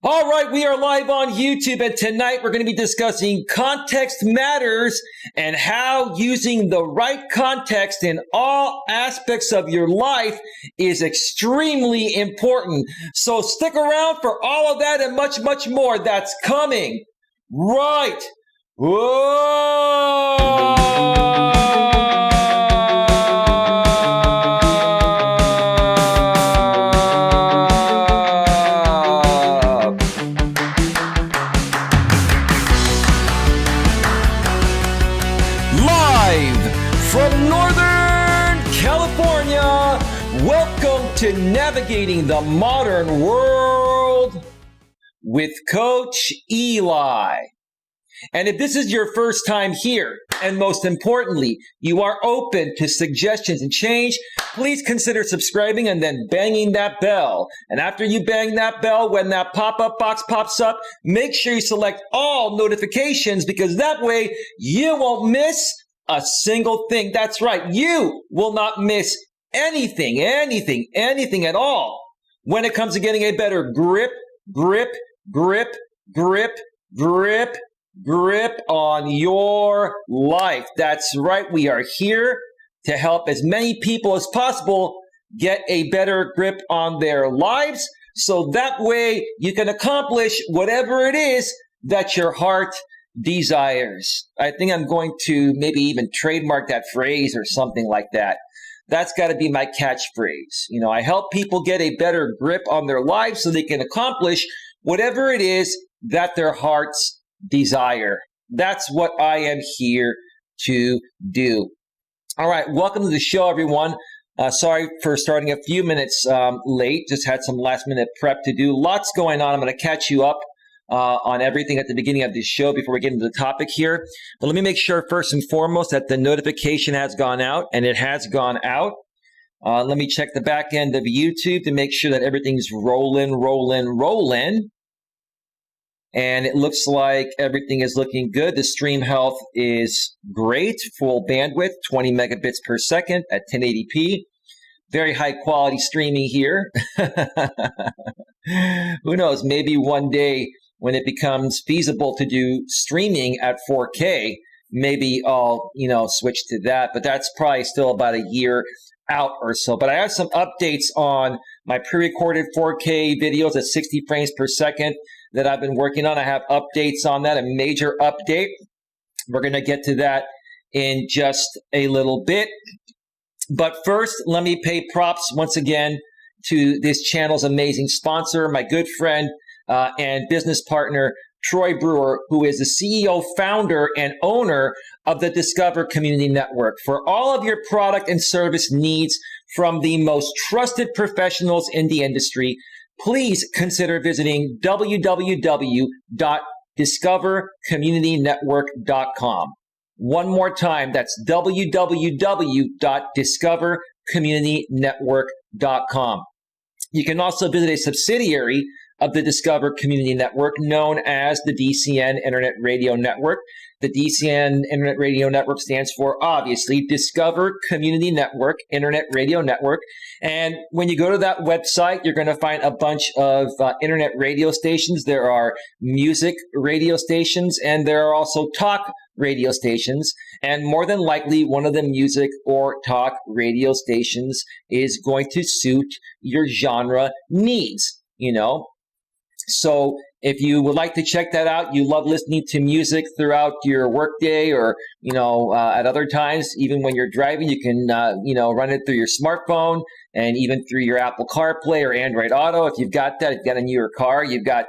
All right, we are live on YouTube, and tonight we're going to be discussing context matters and how using the right context in all aspects of your life is extremely important. So stick around for all of that and much, much more that's coming right. Whoa! From Northern California, welcome to Navigating the Modern World with Coach Eli. And if this is your first time here, and most importantly, you are open to suggestions and change, please consider subscribing and then banging that bell. And after you bang that bell, when that pop-up box pops up, make sure you select all notifications, because that way you won't miss a single thing. That's right. You will not miss anything at all when it comes to getting a better grip on your life. That's right. We are here to help as many people as possible get a better grip on their lives, so that way you can accomplish whatever it is that your heart desires. I think I'm going to maybe even trademark that phrase or something like that. That's got to be my catchphrase. You know, I help people get a better grip on their lives so they can accomplish whatever it is that their hearts desire. That's what I am here to do. All right, welcome to the show, everyone. Sorry for starting a few minutes late. Just had some last minute prep to do. Lots going on. I'm going to catch you up on everything at the beginning of this show before we get into the topic here. But let me make sure first and foremost that the notification has gone out, and it has gone out. Let me check the back end of YouTube to make sure that everything's rolling. And it looks like everything is looking good. The stream health is great. Full bandwidth, 20 megabits per second at 1080p. Very high quality streaming here. Who knows? Maybe one day when it becomes feasible to do streaming at 4K, maybe I'll, switch to that. But that's probably still about a year out or so. But I have some updates on my pre-recorded 4K videos at 60 frames per second that I've been working on. I have updates on that, a major update. We're going to get to that in just a little bit. But first, let me pay props once again to this channel's amazing sponsor, my good friend and business partner, Troy Brewer, who is the CEO, founder, and owner of the Discover Community Network. For all of your product and service needs from the most trusted professionals in the industry, please consider visiting www.discovercommunitynetwork.com. One more time, that's www.discovercommunitynetwork.com. You can also visit a subsidiary of the Discover Community Network known as the DCN Internet Radio Network. The DCN Internet Radio Network stands for, obviously, Discover Community Network, Internet Radio Network. And when you go to that website, you're going to find a bunch of internet radio stations. There are music radio stations, and there are also talk radio stations. And more than likely, one of the music or talk radio stations is going to suit your genre needs, So if you would like to check that out, you love listening to music throughout your workday or, at other times, even when you're driving, you can, run it through your smartphone and even through your Apple CarPlay or Android Auto. If you've got that, if you've got a newer car, you've got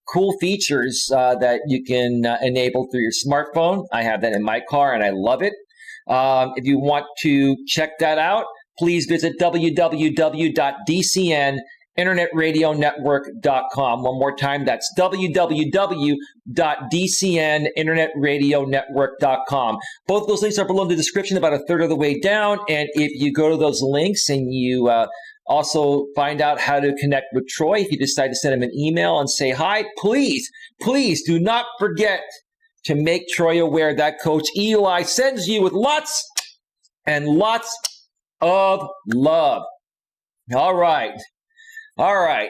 cool features that you can enable through your smartphone. I have that in my car and I love it. If you want to check that out, please visit www.dcninternetradionetwork.com. One more time, that's www.dcninternetradionetwork.com. Both those links are below in the description, about a third of the way down. And if you go to those links and you also find out how to connect with Troy, if you decide to send him an email and say hi, please do not forget to make Troy aware that Coach Eli sends you with lots and lots of love. All right. All right.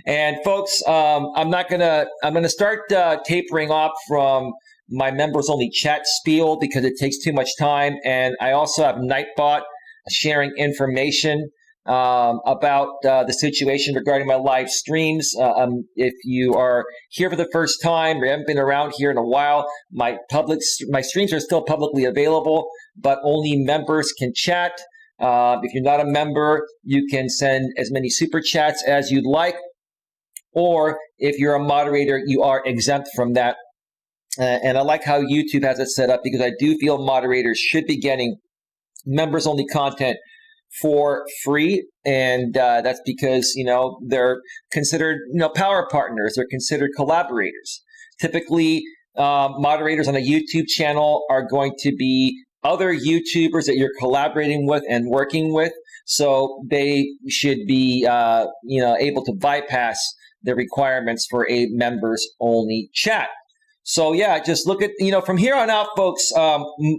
And folks, I'm going to start tapering off from my members only chat spiel because it takes too much time. And I also have Nightbot sharing information about the situation regarding my live streams. If you are here for the first time or haven't been around here in a while, my streams are still publicly available, but only members can chat. If you're not a member, you can send as many super chats as you'd like. Or if you're a moderator, you are exempt from that. And I like how YouTube has it set up because I do feel moderators should be getting members only content for free. And that's because, they're considered, power partners. They're considered collaborators. Typically, moderators on a YouTube channel are going to be other YouTubers that you're collaborating with and working with. So they should be, able to bypass the requirements for a members only chat. So yeah, just look at, from here on out, folks,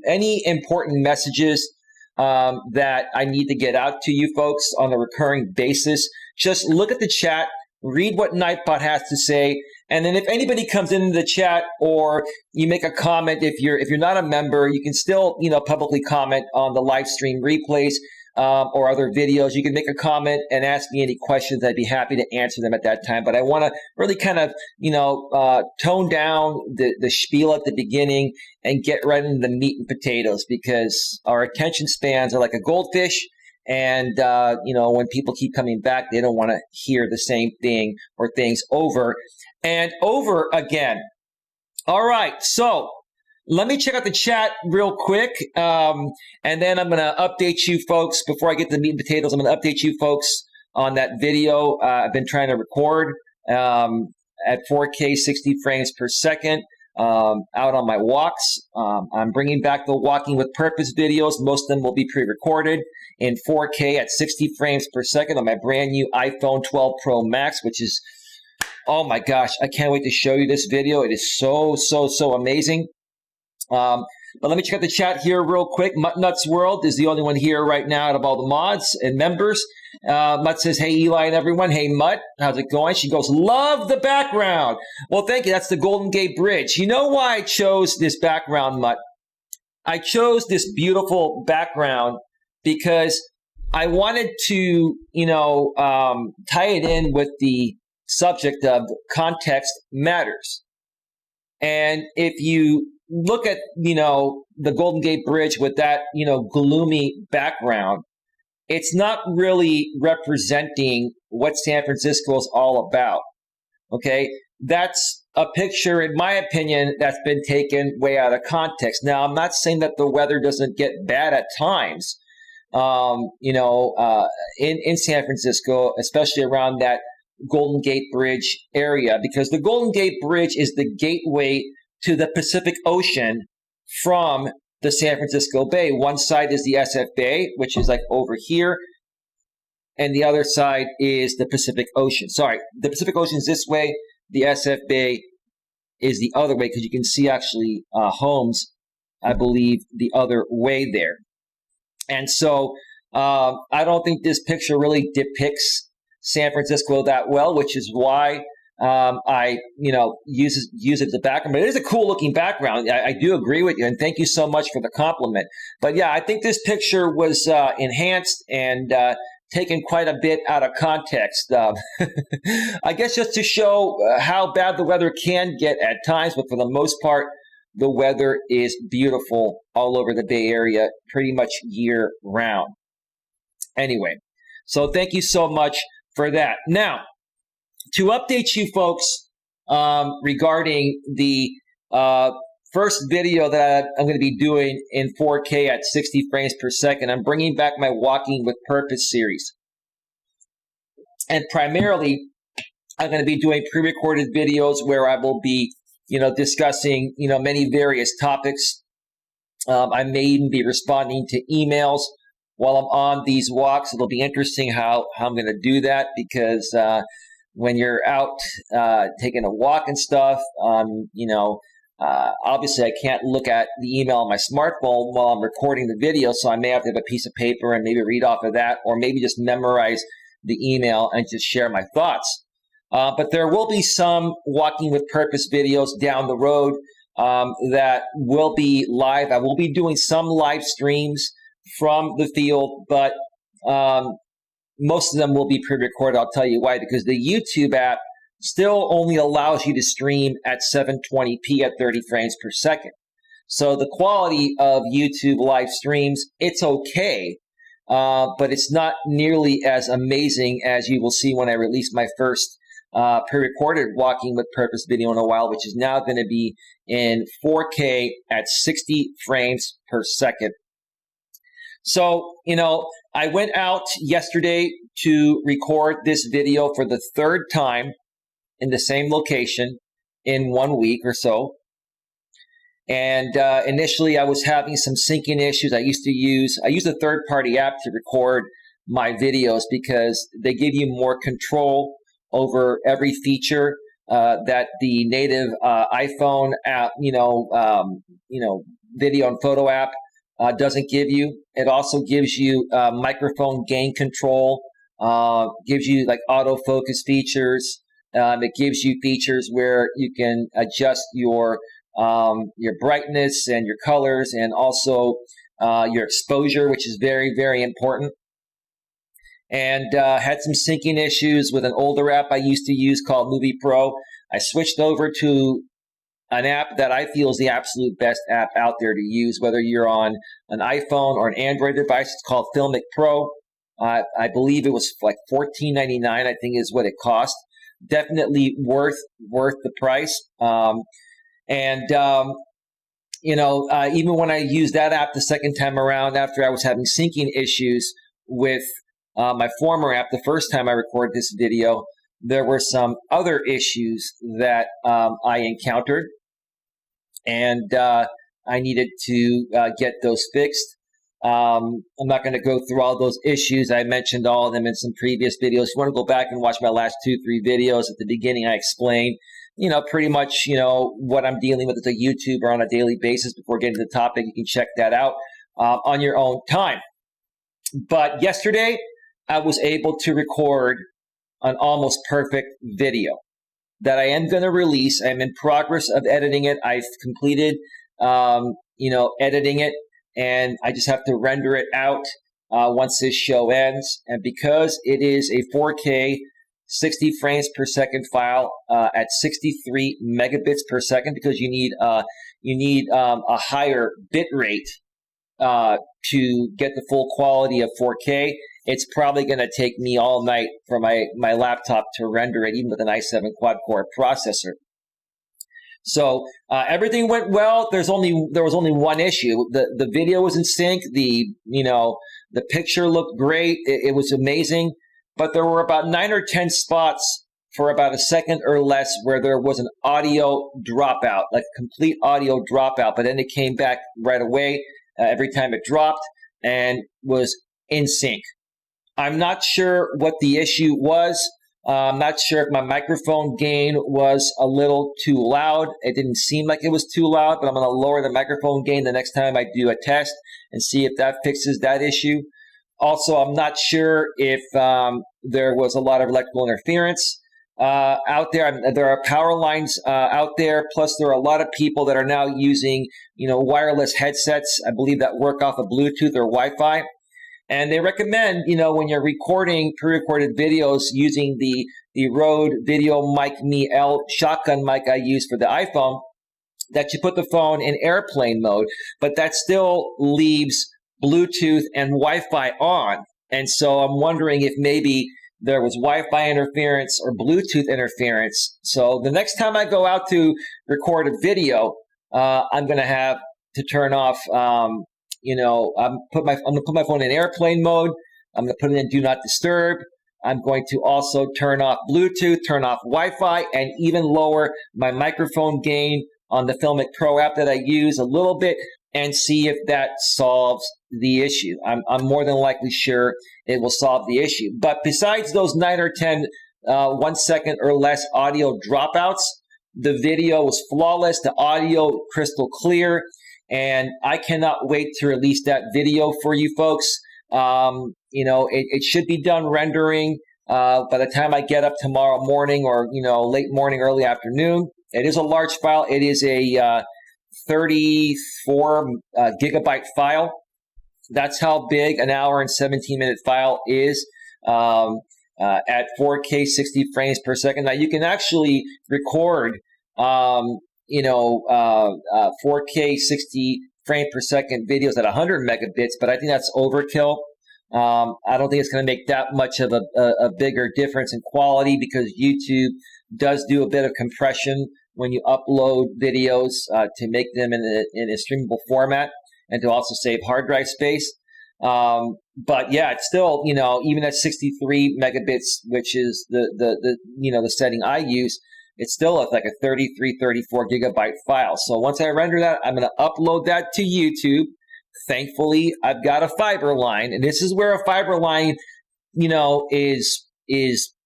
any important messages that I need to get out to you folks on a recurring basis, just look at the chat, read what Nightbot has to say, and then if anybody comes into the chat or you make a comment, if you're not a member, you can still publicly comment on the live stream replays or other videos. You can make a comment and ask me any questions. I'd be happy to answer them at that time. But I want to really kind of tone down the spiel at the beginning and get right into the meat and potatoes because our attention spans are like a goldfish. And, when people keep coming back, they don't want to hear the same thing or things over and over again. All right. So let me check out the chat real quick. And then I'm going to update you folks before I get to the meat and potatoes. I'm going to update you folks on that video I've been trying to record at 4K, 60 frames per second. Out on my walks. I'm bringing back the Walking with Purpose videos. Most of them will be pre-recorded in 4K at 60 frames per second on my brand new iPhone 12 Pro Max, which is, oh my gosh, I can't wait to show you this video. It is so, so, so amazing. But let me check out the chat here real quick. Mutt Nuts World is the only one here right now out of all the mods and members. Mutt says, hey, Eli and everyone. Hey, Mutt, how's it going? She goes, love the background. Well, thank you. That's the Golden Gate Bridge. You know why I chose this background, Mutt? I chose this beautiful background because I wanted to, tie it in with the subject of context matters. And if you look at, the Golden Gate Bridge with that, gloomy background, it's not really representing what San Francisco is all about. Okay. That's a picture, in my opinion, that's been taken way out of context. Now, I'm not saying that the weather doesn't get bad at times, in San Francisco, especially around that Golden Gate Bridge area, because the Golden Gate Bridge is the gateway to the Pacific Ocean from the San Francisco Bay. One side is the SF Bay, which is like over here, and the other side is the Pacific Ocean. Sorry, the Pacific Ocean is this way, the SF Bay is the other way, because you can see actually homes, I believe, the other way there. And so I don't think this picture really depicts San Francisco that well, which is why I use it as a background. But it is a cool looking background. I do agree with you, and thank you so much for the compliment. But yeah, I think this picture was enhanced and taken quite a bit out of context. I guess just to show how bad the weather can get at times, but for the most part, the weather is beautiful all over the Bay Area pretty much year round. Anyway, so thank you so much for that. Now, to update you folks regarding the first video that I'm going to be doing in 4K at 60 frames per second, I'm bringing back my Walking with Purpose series. And primarily, I'm going to be doing pre-recorded videos where I will be, discussing, many various topics. I may even be responding to emails while I'm on these walks. It'll be interesting how I'm going to do that, because when you're out taking a walk and stuff, obviously I can't look at the email on my smartphone while I'm recording the video, so I may have to have a piece of paper and maybe read off of that, or maybe just memorize the email and just share my thoughts. But there will be some Walking with Purpose videos down the road that will be live. I will be doing some live streams from the field, but most of them will be pre-recorded. I'll tell you why, because the YouTube app still only allows you to stream at 720p at 30 frames per second. So the quality of YouTube live streams, it's okay, but it's not nearly as amazing as you will see when I release my first pre-recorded Walking with Purpose video in a while, which is now going to be in 4K at 60 frames per second. So, I went out yesterday to record this video for the third time in the same location in 1 week or so. And initially I was having some syncing issues. I use a third-party app to record my videos because they give you more control over every feature that the native iPhone app, video and photo app doesn't give you. It also gives you microphone gain control, gives you like autofocus features. It gives you features where you can adjust your brightness and your colors, and also your exposure, which is very, very important. And had some syncing issues with an older app I used to use called Movie Pro. I switched over to an app that I feel is the absolute best app out there to use, whether you're on an iPhone or an Android device. It's called Filmic Pro. I believe it was like $14.99, I think is what it cost. Definitely worth the price. Even when I used that app the second time around, after I was having syncing issues with my former app, the first time I recorded this video, there were some other issues that I encountered, and I needed to get those fixed. I'm not going to go through all those issues. I mentioned all of them in some previous videos. If you want to go back and watch my last 2-3 videos, at the beginning I explained, pretty much, what I'm dealing with as a YouTuber on a daily basis. Before getting to the topic, you can check that out on your own time. But yesterday, I was able to record an almost perfect video that I am going to release. I'm in progress of editing it. I've completed, editing it, and I just have to render it out once this show ends. And because it is a 4K 60 frames per second file at 63 megabits per second, because you need a higher bit rate to get the full quality of 4K. It's probably going to take me all night for my laptop to render it, even with an i7 quad-core processor. So everything went well. There was only one issue. The video was in sync. The picture looked great. It was amazing. But there were about 9 or 10 spots for about a second or less where there was an audio dropout, like complete audio dropout. But then it came back right away every time it dropped and was in sync. I'm not sure what the issue was. I'm not sure if my microphone gain was a little too loud. It didn't seem like it was too loud, but I'm going to lower the microphone gain the next time I do a test and see if that fixes that issue. Also, I'm not sure if there was a lot of electrical interference out there. There are power lines out there. Plus, there are a lot of people that are now using, wireless headsets, I believe, that work off of Bluetooth or Wi-Fi. And they recommend, when you're recording pre-recorded videos using the Rode Video Mic Me L shotgun mic I use for the iPhone, that you put the phone in airplane mode, but that still leaves Bluetooth and Wi-Fi on. And so I'm wondering if maybe there was Wi-Fi interference or Bluetooth interference. So the next time I go out to record a video, I'm going to have to turn off I'm going to put my phone in airplane mode. I'm going to put it in Do Not Disturb. I'm going to also turn off Bluetooth, turn off Wi-Fi, and even lower my microphone gain on the Filmic Pro app that I use a little bit and see if that solves the issue. I'm more than likely sure it will solve the issue. But besides those 9 or 10 1 second or less audio dropouts, the video was flawless, the audio crystal clear, and I cannot wait to release that video for you folks. It should be done rendering by the time I get up tomorrow morning or, late morning, early afternoon. It is a large file. It is a 34 gigabyte file. That's how big an hour and 17-minute file is at 4K 60 frames per second. Now, you can actually record, 4K 60 frame per second videos at 100 megabits, but I think that's overkill. I don't think it's going to make that much of a bigger difference in quality because YouTube does do a bit of compression when you upload videos to make them in a streamable format and to also save hard drive space. But yeah, it's still, even at 63 megabits, which is the setting I use, it's still like a 33, 34 gigabyte file. So once I render that, I'm going to upload that to YouTube. Thankfully, I've got a fiber line, and this is where a fiber line, is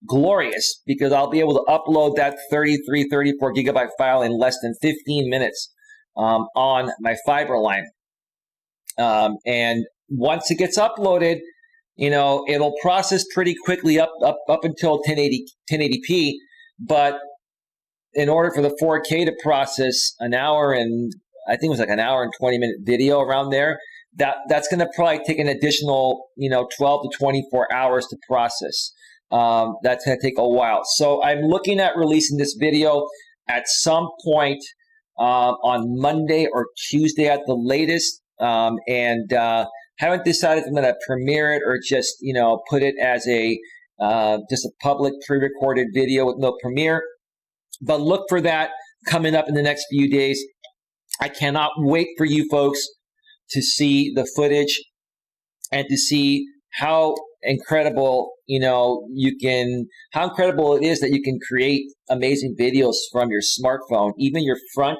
glorious because I'll be able to upload that 33, 34 gigabyte file in less than 15 minutes on my fiber line. And once it gets uploaded, it'll process pretty quickly up until 1080p. But in order for the 4K to process an hour and I think it was like an hour and 20-minute video around there, that's going to probably take an additional 12 to 24 hours to process. That's going to take a while. So I'm looking at releasing this video at some point on Monday or Tuesday at the latest. And haven't decided if I'm going to premiere it or just, put it as just a public pre-recorded video with no premiere. But look for that coming up in the next few days. I cannot wait for you folks to see the footage and to see how incredible, how incredible it is that you can create amazing videos from your smartphone. Even your front,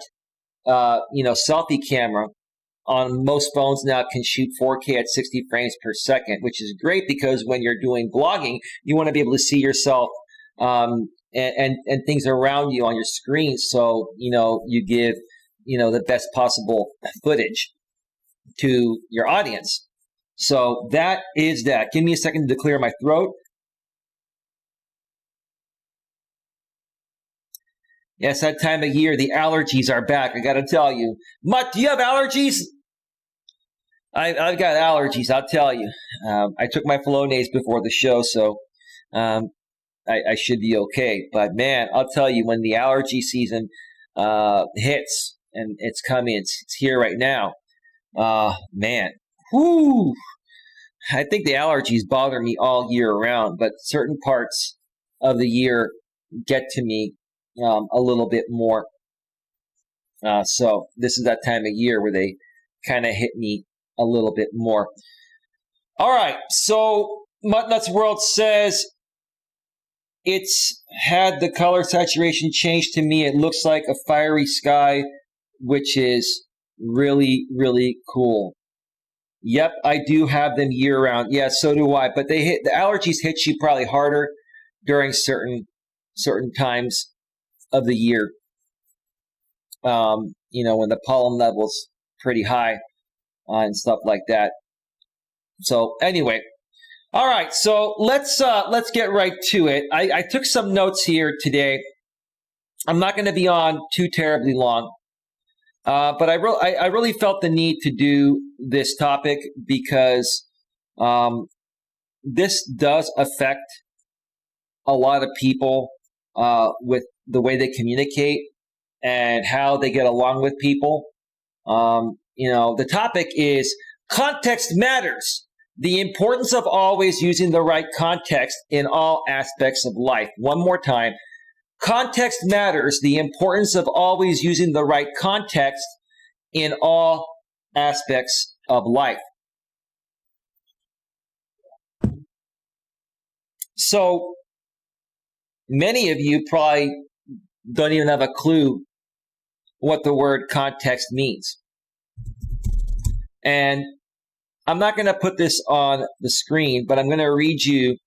selfie camera on most phones now can shoot 4K at 60 frames per second, which is great because when you're doing blogging, you want to be able to see yourself and things around you on your screen. So, you give, the best possible footage to your audience. So that is that. Give me a second to clear my throat. Yes, that time of year, the allergies are back. I got to tell you. Mutt, do you have allergies? I've got allergies, I'll tell you. I took my Flonase before the show, so I should be okay. But man, I'll tell you, when the allergy season hits, and it's coming, it's here right now, man, whoo! I think the allergies bother me all year round, but certain parts of the year get to me a little bit more. So this is that time of year where they kind of hit me a little bit more. All right, so Muttnuts World says it's had the color saturation change to me. It looks like a fiery sky, which is really, really cool. Yep, I do have them year round. Yeah, so do I. But the allergies hit you probably harder during certain times of the year. When the pollen level's pretty high and stuff like that. So anyway, all right. So let's get right to it. I took some notes here today. I'm not going to be on too terribly long. But I really felt the need to do this topic because this does affect a lot of people with the way they communicate and how they get along with people. The topic is context matters. The importance of always using the right context in all aspects of life. One more time. Context matters. The importance of always using the right context in all aspects of life. So many of you probably don't even have a clue what the word context means. And I'm not going to put this on the screen, but I'm going to read you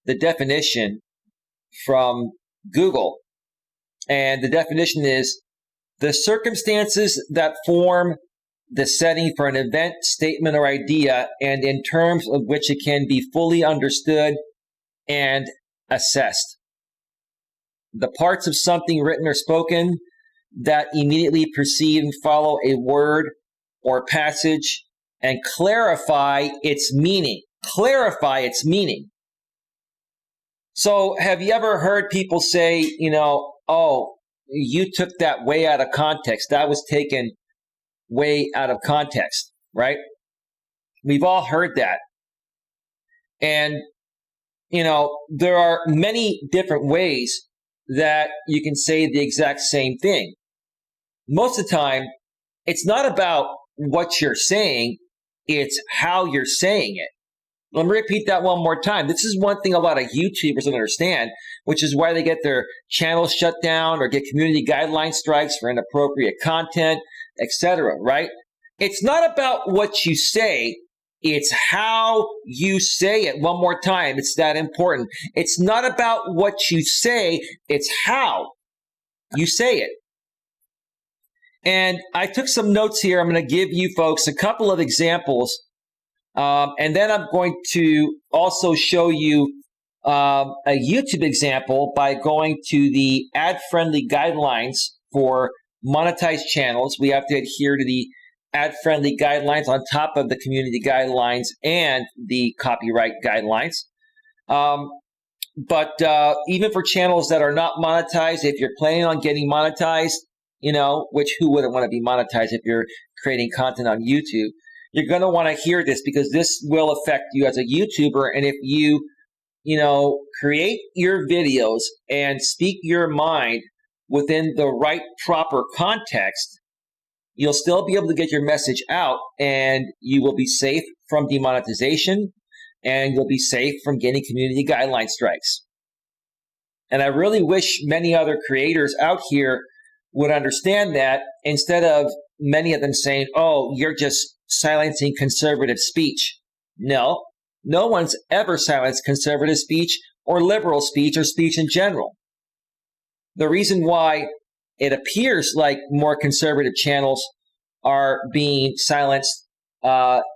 the definition from Google. And the definition is the circumstances that form the setting for an event, statement, or idea, and in terms of which it can be fully understood and assessed. The parts of something written or spoken that immediately precede and follow a word or passage and clarify its meaning. Clarify its meaning. So have you ever heard people say, oh, you took that way out of context. That was taken way out of context, right? We've all heard that. And, there are many different ways that you can say the exact same thing. Most of the time, it's not about what you're saying, it's how you're saying it. Let me repeat that one more time. This is one thing a lot of YouTubers don't understand, which is why they get their channels shut down or get community guideline strikes for inappropriate content, etc., right? It's not about what you say, it's how you say it. One more time, it's that important. It's not about what you say, it's how you say it. And I took some notes here. I'm going to give you folks a couple of examples. And then I'm going to also show you a YouTube example by going to the ad-friendly guidelines for monetized channels. We have to adhere to the ad-friendly guidelines on top of the community guidelines and the copyright guidelines. But even for channels that are not monetized, if you're planning on getting monetized, which who wouldn't want to be monetized if you're creating content on YouTube, you're going to want to hear this because this will affect you as a YouTuber. And if you, create your videos and speak your mind within the right, proper context, you'll still be able to get your message out and you will be safe from demonetization and you'll be safe from getting community guideline strikes. And I really wish many other creators out here would understand that instead of many of them saying, oh, you're just silencing conservative speech. No one's ever silenced conservative speech or liberal speech or speech in general. The reason why it appears like more conservative channels are being silenced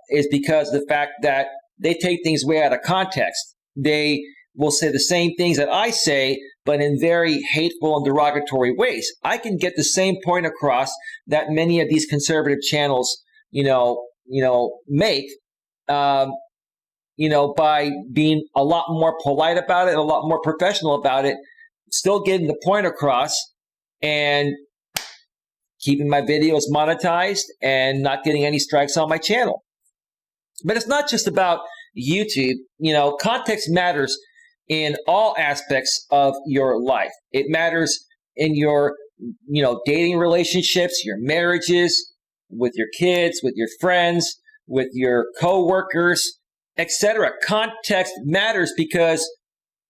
is because of the fact that they take things way out of context. They will say the same things that I say, but in very hateful and derogatory ways. I can get the same point across that many of these conservative channels, make, by being a lot more polite about it, a lot more professional about it, still getting the point across and keeping my videos monetized and not getting any strikes on my channel. But it's not just about YouTube. Context matters in all aspects of your life. It matters in your, dating relationships, your marriages, with your kids, with your friends, with your coworkers, etc. Context matters because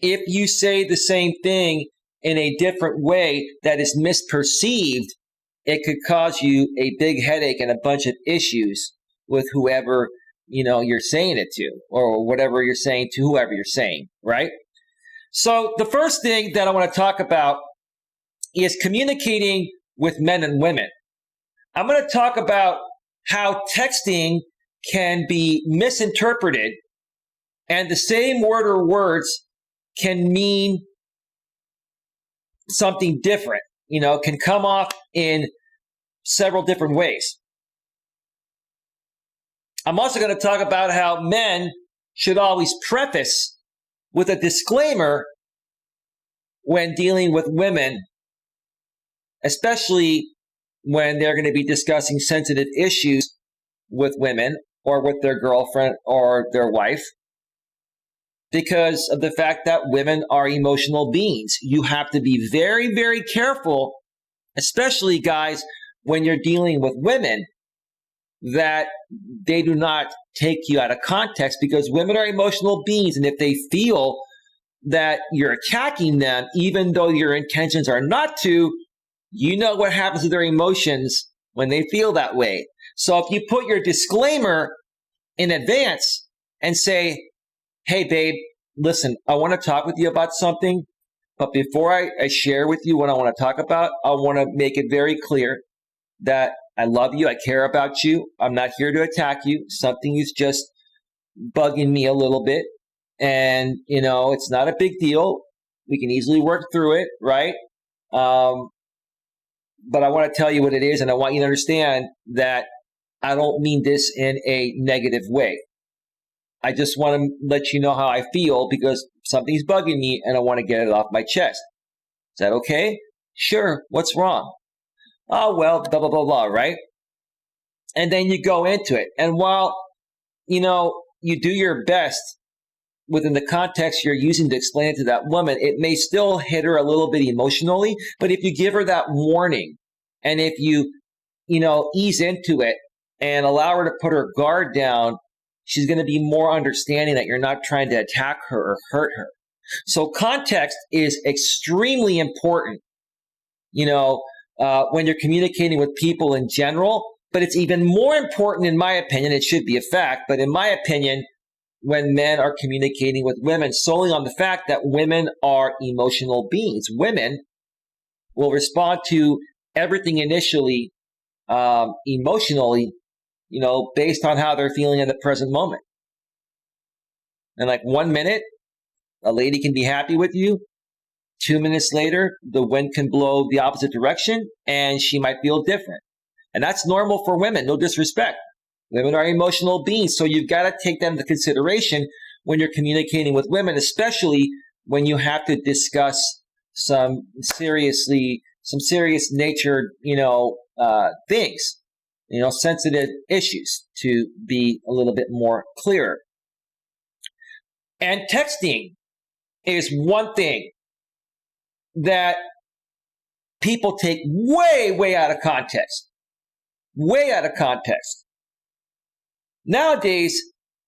if you say the same thing in a different way that is misperceived, it could cause you a big headache and a bunch of issues with whoever, you're saying it to, or whatever you're saying to whoever you're saying, right? So the first thing that I want to talk about is communicating with men and women. I'm going to talk about how texting can be misinterpreted and the same word or words can mean something different, can come off in several different ways. I'm also going to talk about how men should always preface with a disclaimer when dealing with women, especially when they're going to be discussing sensitive issues with women or with their girlfriend or their wife, because of the fact that women are emotional beings. You have to be very, very careful, especially guys, when you're dealing with women, that they do not take you out of context, because women are emotional beings. And if they feel that you're attacking them, even though your intentions are not to, what happens to their emotions when they feel that way. So if you put your disclaimer in advance and say, hey, babe, listen, I want to talk with you about something, but before I share with you what I want to talk about, I want to make it very clear that I love you, I care about you, I'm not here to attack you, something is just bugging me a little bit, and, it's not a big deal. We can easily work through it, right? But I want to tell you what it is, and I want you to understand that I don't mean this in a negative way. I just want to let you know how I feel because something's bugging me and I want to get it off my chest. Is that okay? Sure. What's wrong? Oh, well, blah, blah, blah, blah, right? And then you go into it. And while, you do your best within the context you're using to explain it to that woman, it may still hit her a little bit emotionally. But if you give her that warning and if you, ease into it and allow her to put her guard down, she's going to be more understanding that you're not trying to attack her or hurt her. So context is extremely important, when you're communicating with people in general. But it's even more important, in my opinion, it should be a fact, but in my opinion, when men are communicating with women, solely on the fact that women are emotional beings. Women will respond to everything initially emotionally, based on how they're feeling in the present moment. And like 1 minute, a lady can be happy with you. 2 minutes later, the wind can blow the opposite direction and she might feel different. And that's normal for women, no disrespect. Women are emotional beings, so you've got to take that into consideration when you're communicating with women, especially when you have to discuss some serious nature, things, sensitive issues, to be a little bit more clearer. And texting is one thing that people take way, way out of context. Way out of context. Nowadays,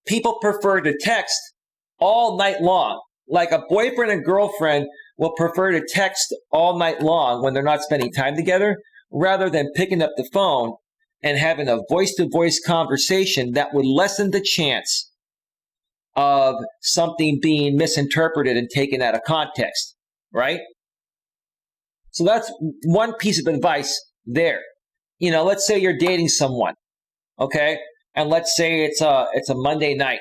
people prefer to text all night long. Like a boyfriend and girlfriend will prefer to text all night long when they're not spending time together, rather than picking up the phone and having a voice-to-voice conversation that would lessen the chance of something being misinterpreted and taken out of context, right? So that's one piece of advice there. Let's say you're dating someone, okay? And let's say it's a Monday night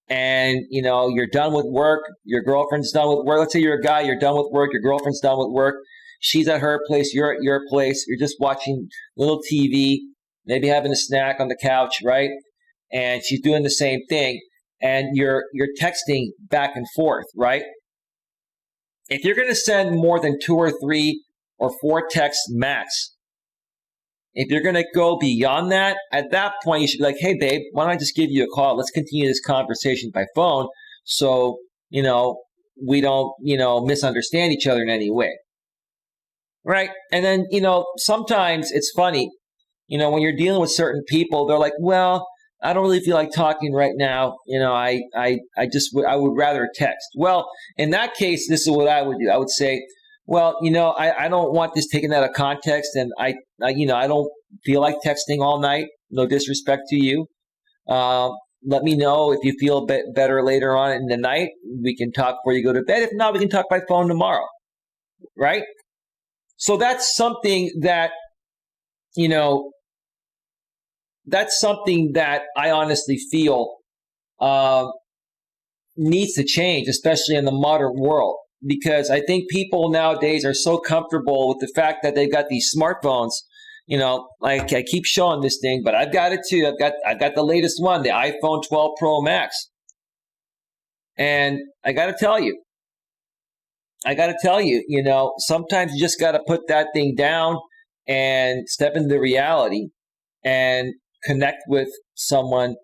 and, you're done with work. Your girlfriend's done with work. Let's say you're a guy, you're done with work. Your girlfriend's done with work. She's at her place. You're at your place. You're just watching little TV, maybe having a snack on the couch, right? And she's doing the same thing. And you're texting back and forth, right? If you're going to send more than 2 or 3 or 4 texts max, if you're going to go beyond that, at that point, you should be like, hey, babe, why don't I just give you a call? Let's continue this conversation by phone so, we don't, misunderstand each other in any way. Right? And then, sometimes it's funny, when you're dealing with certain people, they're like, well, I don't really feel like talking right now. I would rather text. Well, in that case, this is what I would do. I would say, well, I don't want this taken out of context, and I don't feel like texting all night. No disrespect to you. Let me know if you feel better later on in the night. We can talk before you go to bed. If not, we can talk by phone tomorrow. Right? So that's something that, I honestly feel needs to change, especially in the modern world. Because I think people nowadays are so comfortable with the fact that they've got these smartphones. Like I keep showing this thing, but I've got it too. I've got the latest one, the iPhone 12 Pro Max. And I got to tell you, sometimes you just got to put that thing down and step into reality and connect with someone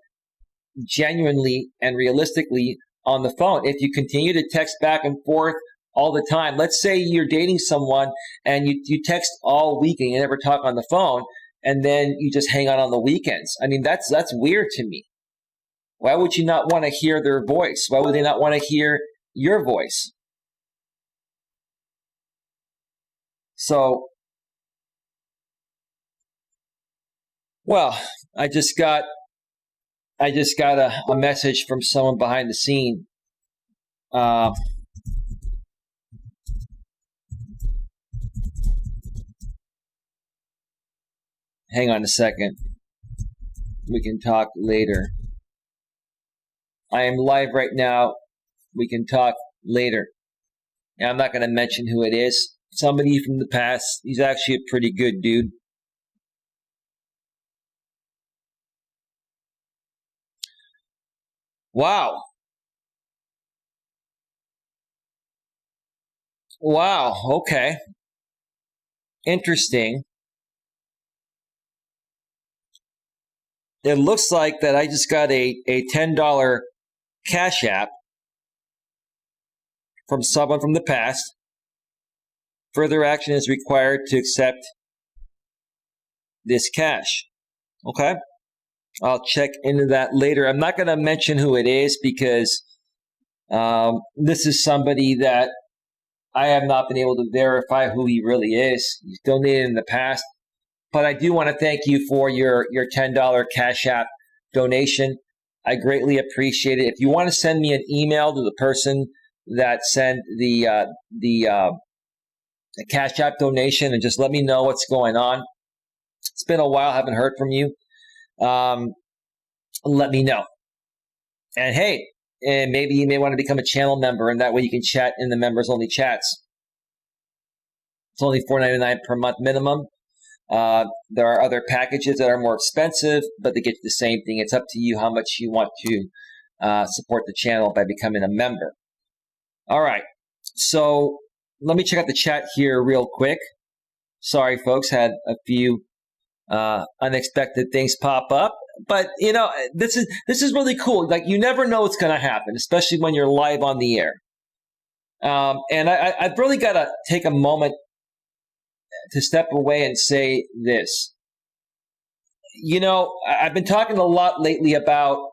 genuinely and realistically on the phone. If you continue to text back and forth all the time, let's say you're dating someone and you text all week and you never talk on the phone, and then you just hang out on the weekends. I mean, that's weird to me. Why would you not want to hear their voice? Why would they not want to hear your voice? So, well, I just got a message from someone behind the scene. Hang on a second. We can talk later. I am live right now. We can talk later. And I'm not going to mention who it is. Somebody from the past. He's actually a pretty good dude. Wow. Wow. Okay. Interesting. It looks like that I just got a $10 Cash App from someone from the past. Further action is required to accept this cash. Okay? I'll check into that later. I'm not going to mention who it is because this is somebody that I have not been able to verify who he really is. He's donated in the past. But I do want to thank you for your $10 Cash App donation. I greatly appreciate it. If you want to send me an email to the person that sent the Cash App donation and just let me know what's going on. It's been a while. I haven't heard from you. Let me know. And hey, maybe you may want to become a channel member, and that way you can chat in the members-only chats. It's only $4.99 per month minimum. There are other packages that are more expensive, but they get you the same thing. It's up to you how much you want to support the channel by becoming a member. All right. So let me check out the chat here real quick. Sorry, folks, had a few unexpected things pop up. But, you know, this is really cool. Like, you never know what's going to happen, especially when you're live on the air. And I've really got to take a moment to step away and say this. You know, I've been talking a lot lately about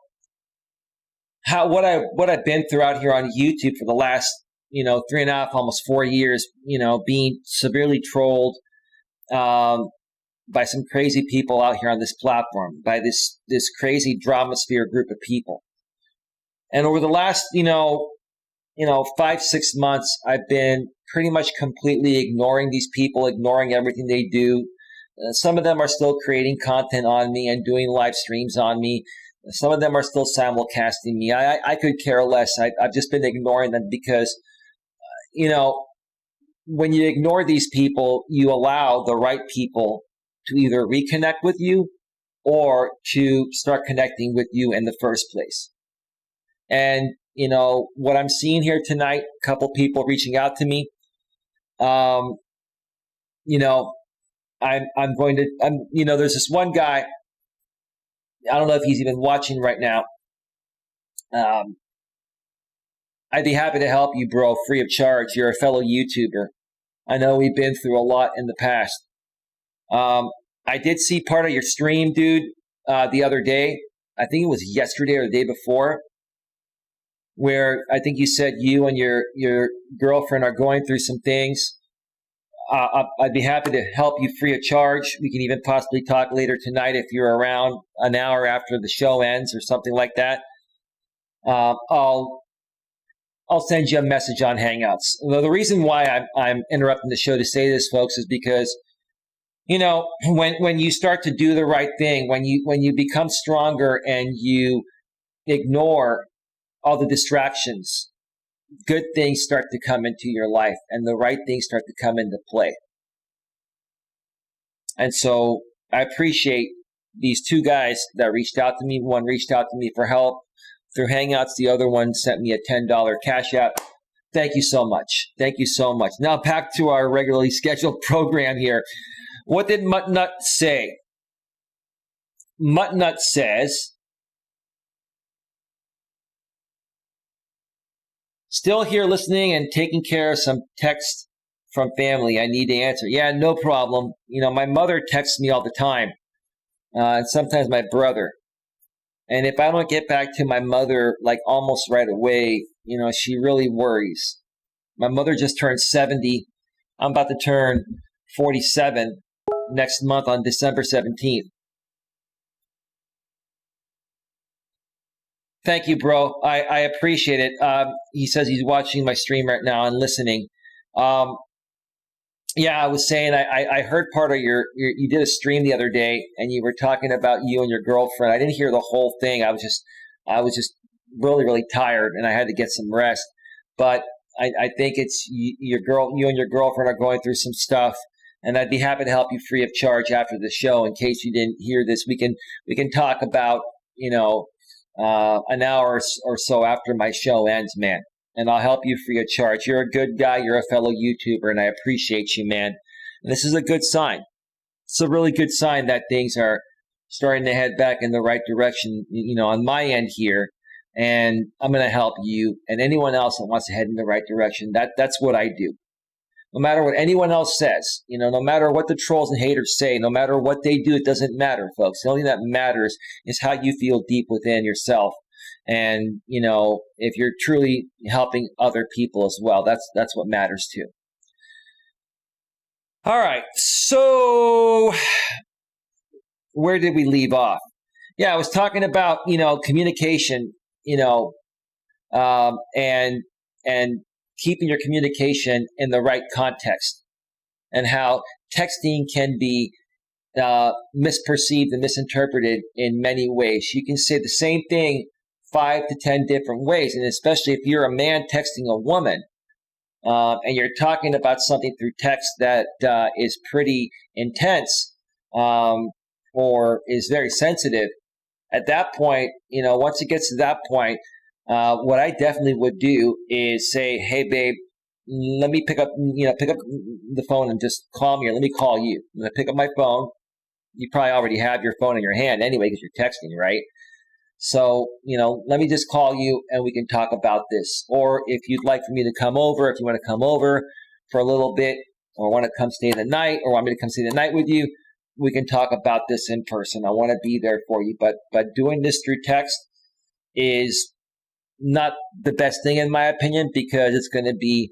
what I've been through out here on YouTube for the last, 3.5, almost 4 years, being severely trolled by some crazy people out here on this platform, by this crazy dramasphere group of people. And over the last, 5-6 months, I've been pretty much completely ignoring these people, ignoring everything they do. Some of them are still creating content on me and doing live streams on me. Some of them are still simulcasting me. I could care less. I've just been ignoring them because, when you ignore these people, you allow the right people to either reconnect with you or to start connecting with you in the first place. And, what I'm seeing here tonight, a couple people reaching out to me, I'm going to, there's this one guy, I don't know if he's even watching right now. I'd be happy to help you, bro, free of charge. You're a fellow YouTuber. I know we've been through a lot in the past. I did see part of your stream, dude, the other day. I think it was yesterday or the day before, where I think you said you and your girlfriend are going through some things. I'd be happy to help you free of charge. We can even possibly talk later tonight if you're around an hour after the show ends or something like that. I'll send you a message on Hangouts. The reason why I'm interrupting the show to say this, folks, is because, when you start to do the right thing, when you become stronger and you ignore all the distractions, good things start to come into your life and the right things start to come into play. And so I appreciate these two guys that reached out to me. One reached out to me for help through Hangouts. The other one sent me a $10 Cash App. Thank you so much. Thank you so much. Now back to our regularly scheduled program here. What did Muttnut say? Muttnut says, still here listening and taking care of some text from family. I need to answer. Yeah, no problem. My mother texts me all the time, and sometimes my brother. And if I don't get back to my mother like almost right away, she really worries. My mother just turned 70. I'm about to turn 47 next month on December 17th. Thank you, bro. I appreciate it. He says he's watching my stream right now and listening. Yeah, I was saying I heard part of you did a stream the other day and you were talking about you and your girlfriend. I didn't hear the whole thing. I was just really, really tired and I had to get some rest. But I think it's you and your girlfriend are going through some stuff, and I'd be happy to help you free of charge after the show. In case you didn't hear this, we can talk about an hour or so after my show ends, man, and I'll help you free of charge. You're a good guy. You're a fellow YouTuber, and I appreciate you, man. And this is a good sign. It's a really good sign that things are starting to head back in the right direction, on my end here. And I'm going to help you and anyone else that wants to head in the right direction. That's what I do. No matter what anyone else says, no matter what the trolls and haters say, no matter what they do, it doesn't matter, folks. The only thing that matters is how you feel deep within yourself. And, if you're truly helping other people as well, that's what matters too. All right. So where did we leave off? Yeah, I was talking about, communication, and keeping your communication in the right context, and how texting can be misperceived and misinterpreted in many ways. You can say the same thing 5 to 10 different ways, and especially if you're a man texting a woman, and you're talking about something through text that is pretty intense or is very sensitive. At that point, once it gets to that point, what I definitely would do is say, "Hey, babe, let me pick up the phone and just call me, or let me call you." I'm gonna pick up my phone. You probably already have your phone in your hand anyway because you're texting, right? So, let me just call you and we can talk about this. Or if you'd like for me to come over, if you want to come over for a little bit, or want to come stay the night, or want me to come stay the night with you, we can talk about this in person. I want to be there for you. But doing this through text is not the best thing in my opinion, because it's going to be,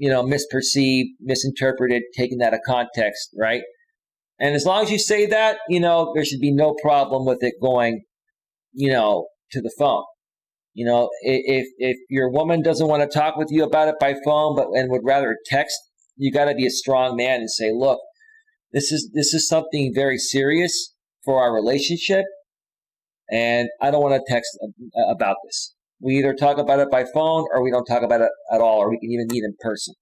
misperceived, misinterpreted, taken out of context, right? And as long as you say that, there should be no problem with it going, to the phone. If your woman doesn't want to talk with you about it by phone, and would rather text, you got to be a strong man and say, "Look, this is something very serious for our relationship, and I don't want to text about this. We either talk about it by phone, or we don't talk about it at all, or we can even meet in person."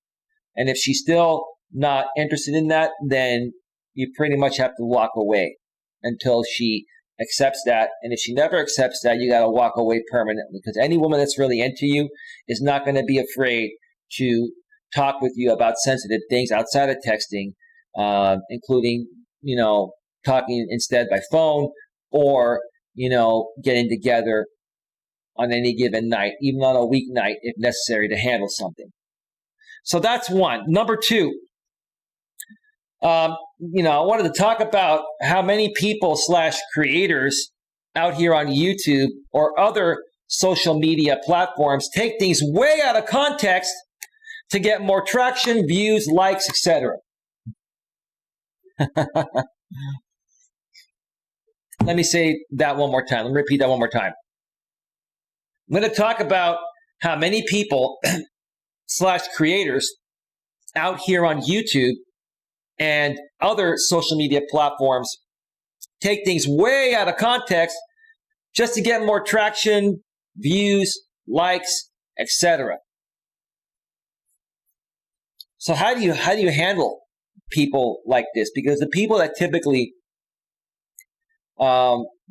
And if she's still not interested in that, then you pretty much have to walk away until she accepts that. And if she never accepts that, you got to walk away permanently, because any woman that's really into you is not going to be afraid to talk with you about sensitive things outside of texting, including, talking instead by phone, or, getting together on any given night, even on a weeknight if necessary, to handle something. So that's one. Number two, I wanted to talk about how many people / creators out here on YouTube or other social media platforms take things way out of context to get more traction, views, likes, etc. Let me say that one more time. Let me repeat that one more time. I'm going to talk about how many people / creators out here on YouTube and other social media platforms take things way out of context just to get more traction, views, likes, etc. So how do you handle people like this? Because the people that typically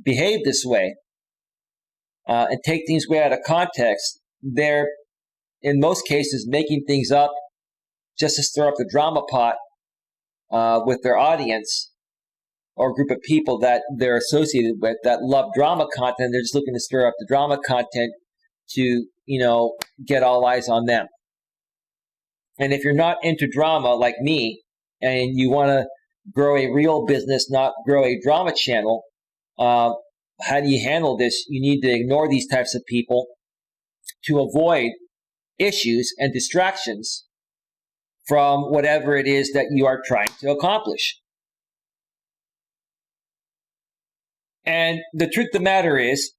behave this way and take things way out of context, they're in most cases making things up just to stir up the drama pot with their audience or group of people that they're associated with that love drama content. They're just looking to stir up the drama content to, get all eyes on them. And if you're not into drama like me, and you want to grow a real business, not grow a drama channel, how do you handle this? You need to ignore these types of people to avoid issues and distractions from whatever it is that you are trying to accomplish. And the truth of the matter is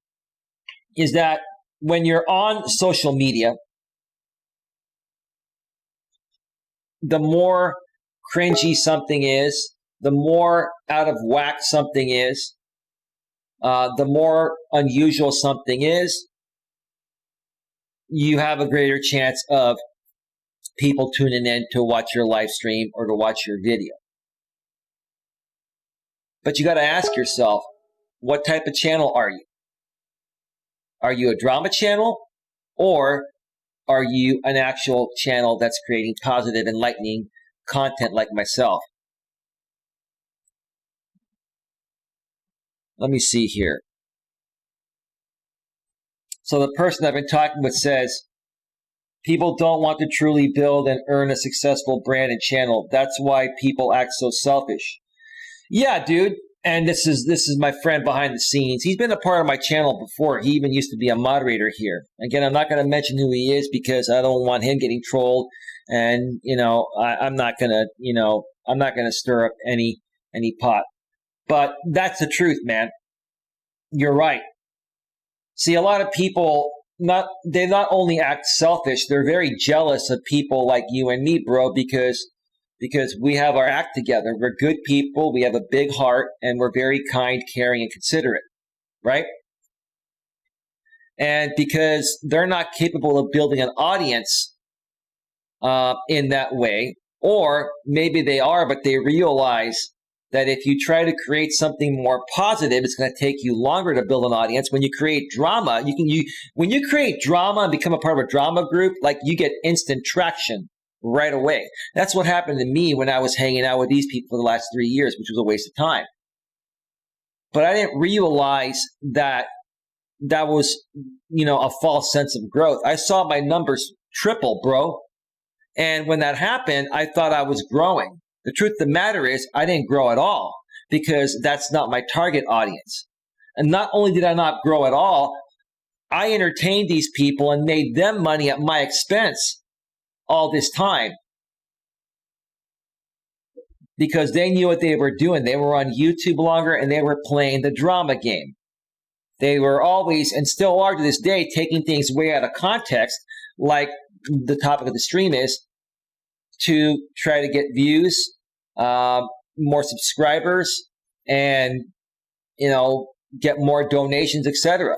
that when you're on social media, the more cringy something is, the more out of whack something is, the more unusual something is, you have a greater chance of people tuning in to watch your live stream or to watch your video. But you got to ask yourself, what type of channel are you? Are you a drama channel, or are you an actual channel that's creating positive, enlightening content like myself? Let me see here. So the person I've been talking with says, people don't want to truly build and earn a successful brand and channel. That's why people act so selfish. Yeah, dude. And this is my friend behind the scenes. He's been a part of my channel before. He even used to be a moderator here. Again, I'm not going to mention who he is because I don't want him getting trolled. And, I'm not going to stir up any pot. But that's the truth, man. You're right. See, a lot of people, they not only act selfish, they're very jealous of people like you and me, bro, because we have our act together. We're good people, we have a big heart, and we're very kind, caring, and considerate, right? And because they're not capable of building an audience in that way, or maybe they are, but they realize that if you try to create something more positive, it's going to take you longer to build an audience. When you create drama, when you create drama and become a part of a drama group, like, you get instant traction right away. That's what happened to me when I was hanging out with these people for the last 3 years, which was a waste of time. But I didn't realize that was, a false sense of growth. I saw my numbers triple, bro. And when that happened, I thought I was growing. The truth of the matter is, I didn't grow at all, because that's not my target audience. And not only did I not grow at all, I entertained these people and made them money at my expense all this time, because they knew what they were doing. They were on YouTube longer, and they were playing the drama game. They were always, and still are to this day, taking things way out of context, like the topic of the stream is, to try to get views, more subscribers, and, get more donations, etc.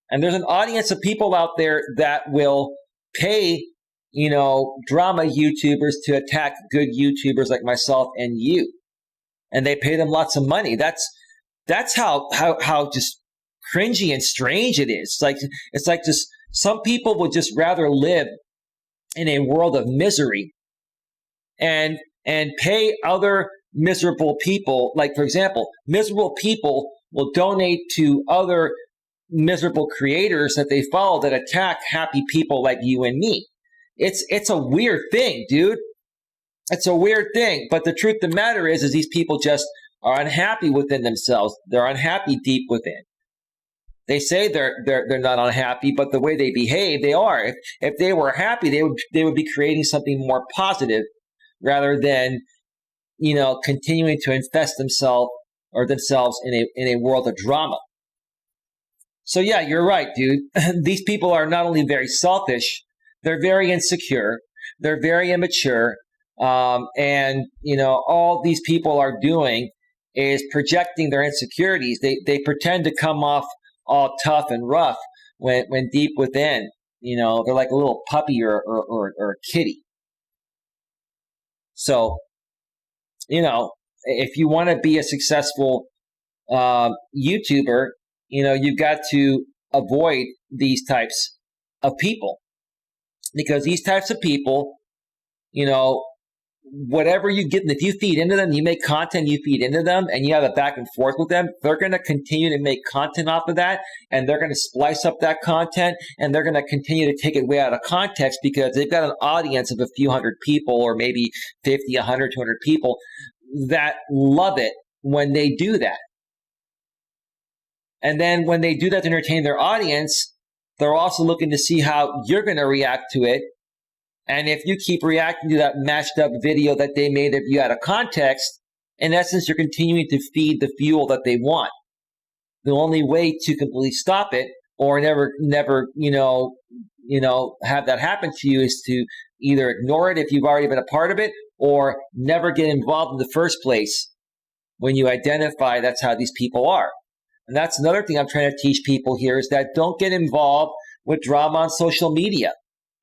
And there's an audience of people out there that will pay, drama YouTubers to attack good YouTubers like myself and you. And they pay them lots of money. That's how just cringy and strange it is. It's like just some people would just rather live in a world of misery and pay other miserable people. Like, for example, miserable people will donate to other miserable creators that they follow that attack happy people like you and me. It's a weird thing, dude. It's a weird thing. But the truth of the matter is these people just are unhappy within themselves. They're unhappy deep within. They say they're not unhappy, but the way they behave, they are. If they were happy, they would be creating something more positive, rather than, continuing to infest themselves in a world of drama. So yeah, you're right, dude. These people are not only very selfish, they're very insecure, they're very immature, and all these people are doing is projecting their insecurities. They pretend to come off all tough and rough when deep within, they're like a little puppy or a kitty. So, if you want to be a successful YouTuber, you've got to avoid these types of people, because these types of people, whatever you get, if you feed into them, you make content, you feed into them, and you have a back and forth with them, they're going to continue to make content off of that, and they're going to splice up that content, and they're going to continue to take it way out of context, because they've got an audience of a few hundred people, or maybe 50, 100, 200 people that love it when they do that. And then when they do that to entertain their audience, they're also looking to see how you're going to react to it. And if you keep reacting to that mashed up video that they made of you out of context, in essence, you're continuing to feed the fuel that they want. The only way to completely stop it, or never, have that happen to you, is to either ignore it if you've already been a part of it, or never get involved in the first place when you identify that's how these people are. And that's another thing I'm trying to teach people here, is that don't get involved with drama on social media.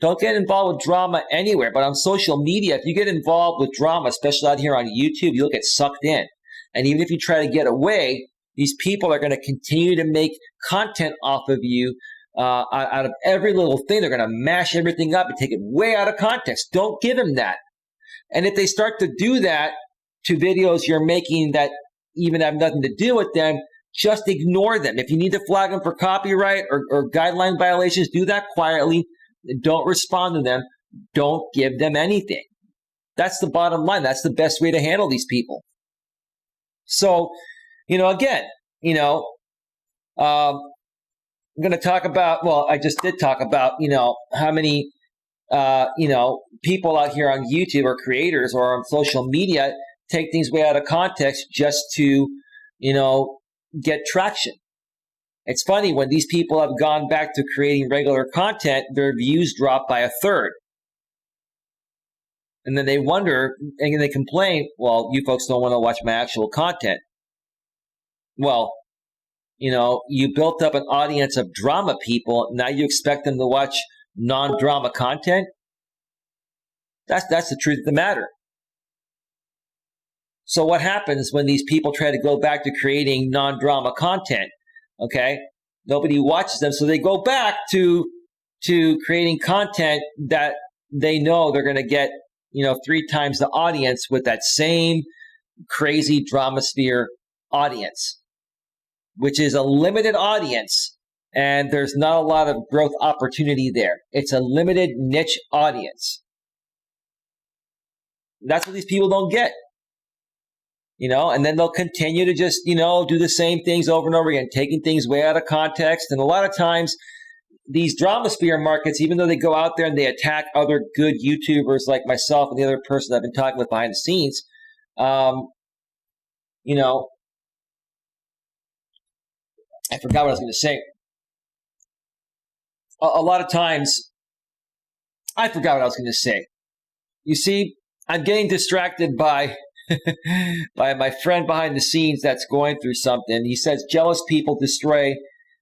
Don't get involved with drama anywhere. But on social media, if you get involved with drama, especially out here on YouTube, you'll get sucked in. And even if you try to get away, these people are going to continue to make content off of you out of every little thing. They're going to mash everything up and take it way out of context. Don't give them that. And if they start to do that to videos you're making that even have nothing to do with them, just ignore them. If you need to flag them for copyright or guideline violations, do that quietly. Don't respond to them. Don't give them anything. That's the bottom line. That's the best way to handle these people. So, again, I'm going to talk about, well, I just did talk about, how many, people out here on YouTube or creators or on social media take things way out of context just to, get traction. It's funny, when these people have gone back to creating regular content, their views drop by a third. And then they wonder, and they complain, well, you folks don't want to watch my actual content. Well, you built up an audience of drama people. Now you expect them to watch non-drama content? That's the truth of the matter. So what happens when these people try to go back to creating non-drama content? Okay, nobody watches them, so they go back to creating content that they know they're going to get 3 times the audience with that same crazy dramasphere audience, which is a limited audience, and there's not a lot of growth opportunity there. It's a limited niche audience. That's what these people don't get. And then they'll continue to just, do the same things over and over again, taking things way out of context. And a lot of times, these dramasphere markets, even though they go out there and they attack other good YouTubers like myself and the other person I've been talking with behind the scenes, I forgot what I was going to say. A lot of times, I forgot what I was going to say. You see, I'm getting distracted by by my friend behind the scenes that's going through something. He says jealous people destroy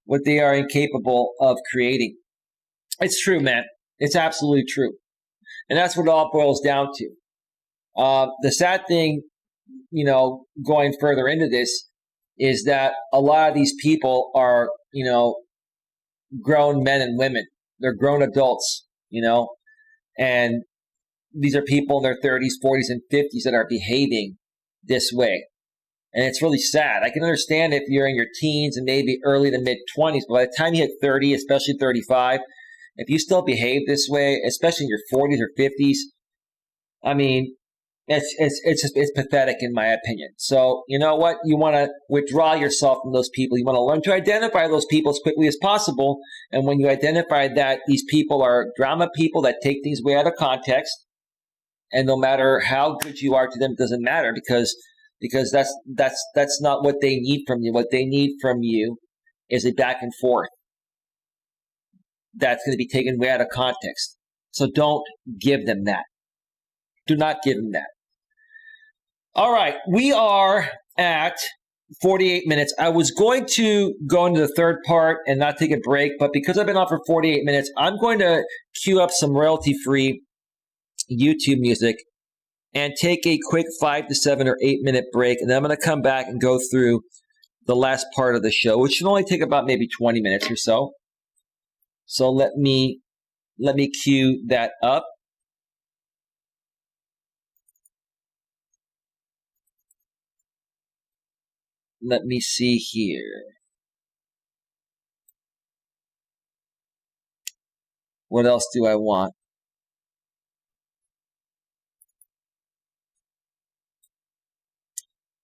what they are incapable of creating. It's true, man. It's absolutely true. And that's what it all boils down to. The sad thing, going further into this, is that a lot of these people are, grown men and women. They're grown adults, and these are people in their 30s, 40s, and 50s that are behaving this way. And it's really sad. I can understand if you're in your teens and maybe early to mid-20s, but by the time you hit 30, especially 35, if you still behave this way, especially in your 40s or 50s, I mean, it's pathetic in my opinion. So, you know what? You want to withdraw yourself from those people. You want to learn to identify those people as quickly as possible. And when you identify that these people are drama people that take things way out of context, and no matter how good you are to them, it doesn't matter because that's not what they need from you. What they need from you is a back and forth that's going to be taken way out of context. So don't give them that. Do not give them that. All right, we are at 48 minutes. I was going to go into the third part and not take a break, but because I've been on for 48 minutes, I'm going to queue up some royalty-free YouTube music and take a quick 5 to 7 or 8 minute break, and then I'm going to come back and go through the last part of the show, which should only take about maybe 20 minutes or so. So let me queue that up. Let me see here. What else do I want?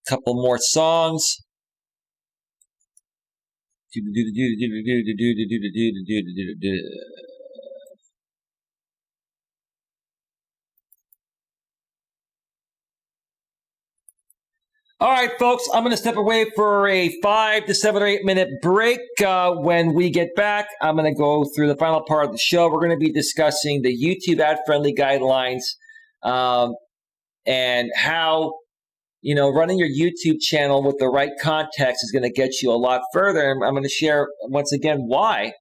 Couple more songs. All right, folks, I'm going to step away for a 5 to 7 or 8 minute break. When we get back, I'm going to go through the final part of the show. We're going to be discussing the YouTube ad-friendly guidelines and how running your YouTube channel with the right context is going to get you a lot further. And I'm going to share once again why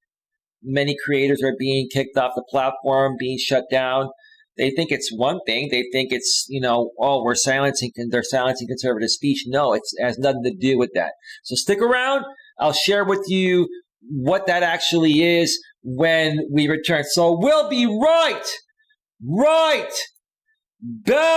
many creators are being kicked off the platform, being shut down. They think it's one thing. They think it's, they're silencing conservative speech. No, it has nothing to do with that. So stick around. I'll share with you what that actually is when we return. So we'll be right back.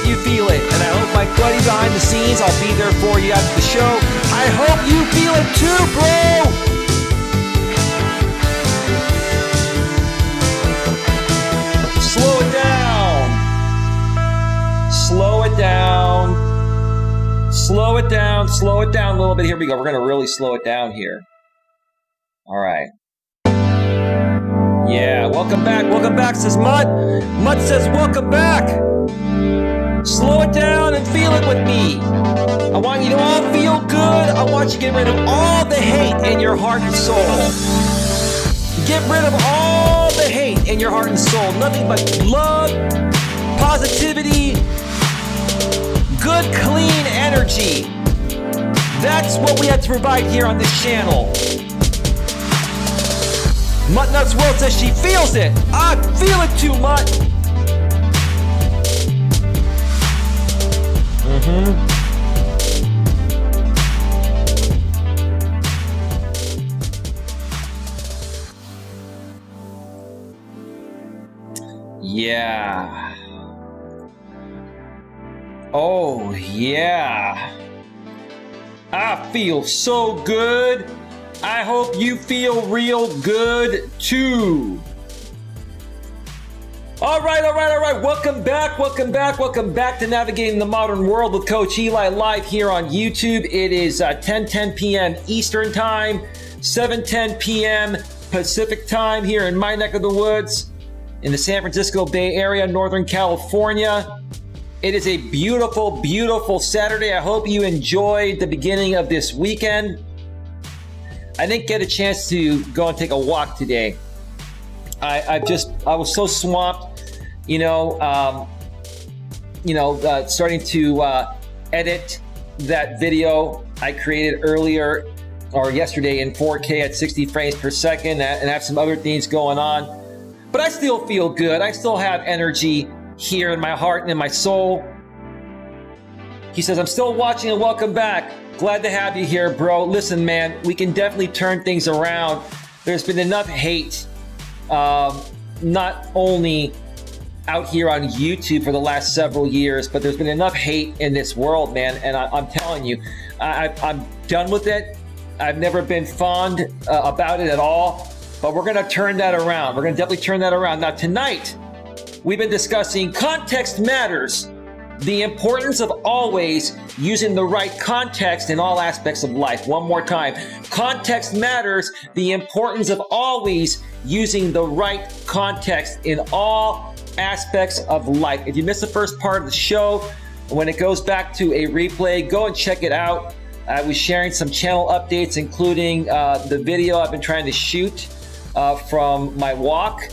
that you feel it. And I hope my buddy behind the scenes, I'll be there for you after the show. I hope you feel it too, bro. Slow it down. Slow it down. Slow it down. Slow it down a little bit. Here we go. We're going to really slow it down here. All right. Yeah, welcome back. Welcome back, says Mutt. Mutt says, welcome back. Slow it down and feel it with me. I want you to all feel good. I want you to get rid of all the hate in your heart and soul. Get rid of all the hate in your heart and soul. Nothing but love, positivity, good, clean energy. That's what we have to provide here on this channel. Mutt Nuts World says she feels it. I feel it too, Mutt. Yeah. Oh, yeah. I feel so good. I hope you feel real good too. All right. Welcome back to Navigating the Modern World with Coach Eli live here on YouTube. It is 10:10 p.m. Eastern Time, 7:10 p.m. Pacific Time here in my neck of the woods in the San Francisco Bay Area, Northern California. It is a beautiful, beautiful Saturday. I hope you enjoyed the beginning of this weekend. I didn't get a chance to go and take a walk today. I was so swamped, starting to edit that video I created earlier or yesterday in 4K at 60 frames per second and have some other things going on. But I still feel good. I still have energy here in my heart and in my soul. He says, I'm still watching and welcome back. Glad to have you here, bro. Listen, man, we can definitely turn things around. There's been enough hate, not only out here on YouTube for the last several years, but there's been enough hate in this world, man. And I'm telling you, I'm done with it. I've never been fond about it at all, but we're going to turn that around. We're going to definitely turn that around. Now, tonight, we've been discussing context matters. The importance of always using the right context in all aspects of life. One more time. Context matters. The importance of always using the right context in all aspects of life. If you missed the first part of the show, when it goes back to a replay, go and check it out. I was sharing some channel updates, including the video I've been trying to shoot from my walk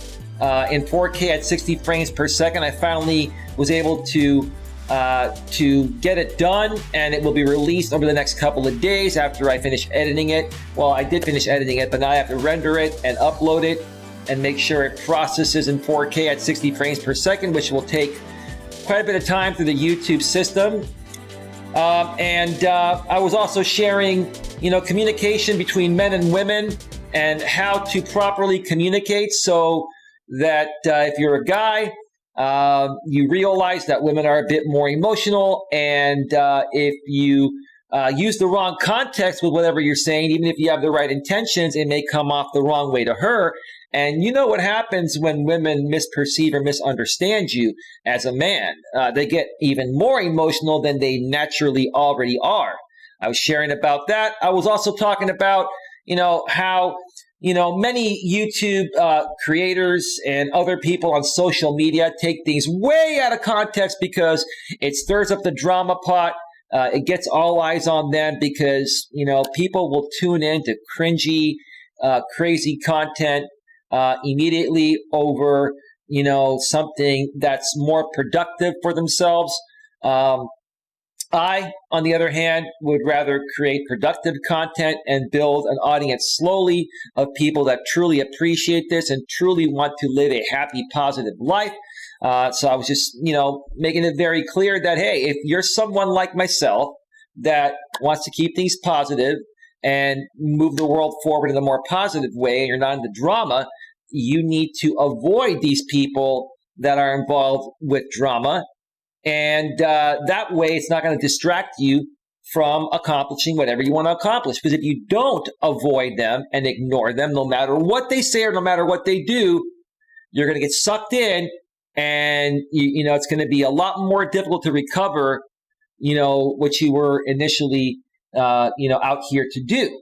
in 4K at 60 frames per second. I finally was able to get it done, and it will be released over the next couple of days after I finish editing it. Well, I did finish editing it, but now I have to render it and upload it and make sure it processes in 4K at 60 frames per second, which will take quite a bit of time through the YouTube system. I was also sharing, communication between men and women and how to properly communicate so that if you're a guy, you realize that women are a bit more emotional, and if you use the wrong context with whatever you're saying, even if you have the right intentions, it may come off the wrong way to her. And you know what happens when women misperceive or misunderstand you as a man. They get even more emotional than they naturally already are. I was sharing about that. I was also talking about, how many YouTube creators and other people on social media take things way out of context because it stirs up the drama pot. It gets all eyes on them because, people will tune in to cringy, crazy content immediately over, something that's more productive for themselves. I, on the other hand, would rather create productive content and build an audience slowly of people that truly appreciate this and truly want to live a happy, positive life. So I was just, making it very clear that, hey, if you're someone like myself that wants to keep things positive and move the world forward in a more positive way, and you're not into drama, you need to avoid these people that are involved with drama And that way, it's not going to distract you from accomplishing whatever you want to accomplish. Because if you don't avoid them and ignore them, no matter what they say or no matter what they do, you're going to get sucked in, and it's going to be a lot more difficult to recover, what you were initially, out here to do.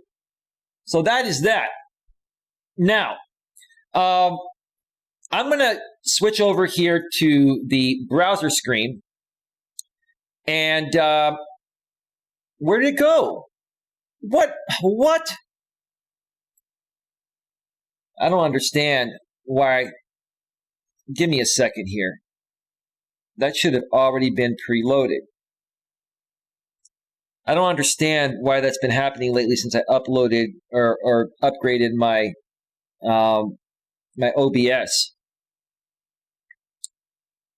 So that is that. Now, I'm going to switch over here to the browser screen. And where did it go? What? I don't understand why. Give me a second here. That should have already been preloaded. I don't understand why that's been happening lately since I uploaded or upgraded my my OBS.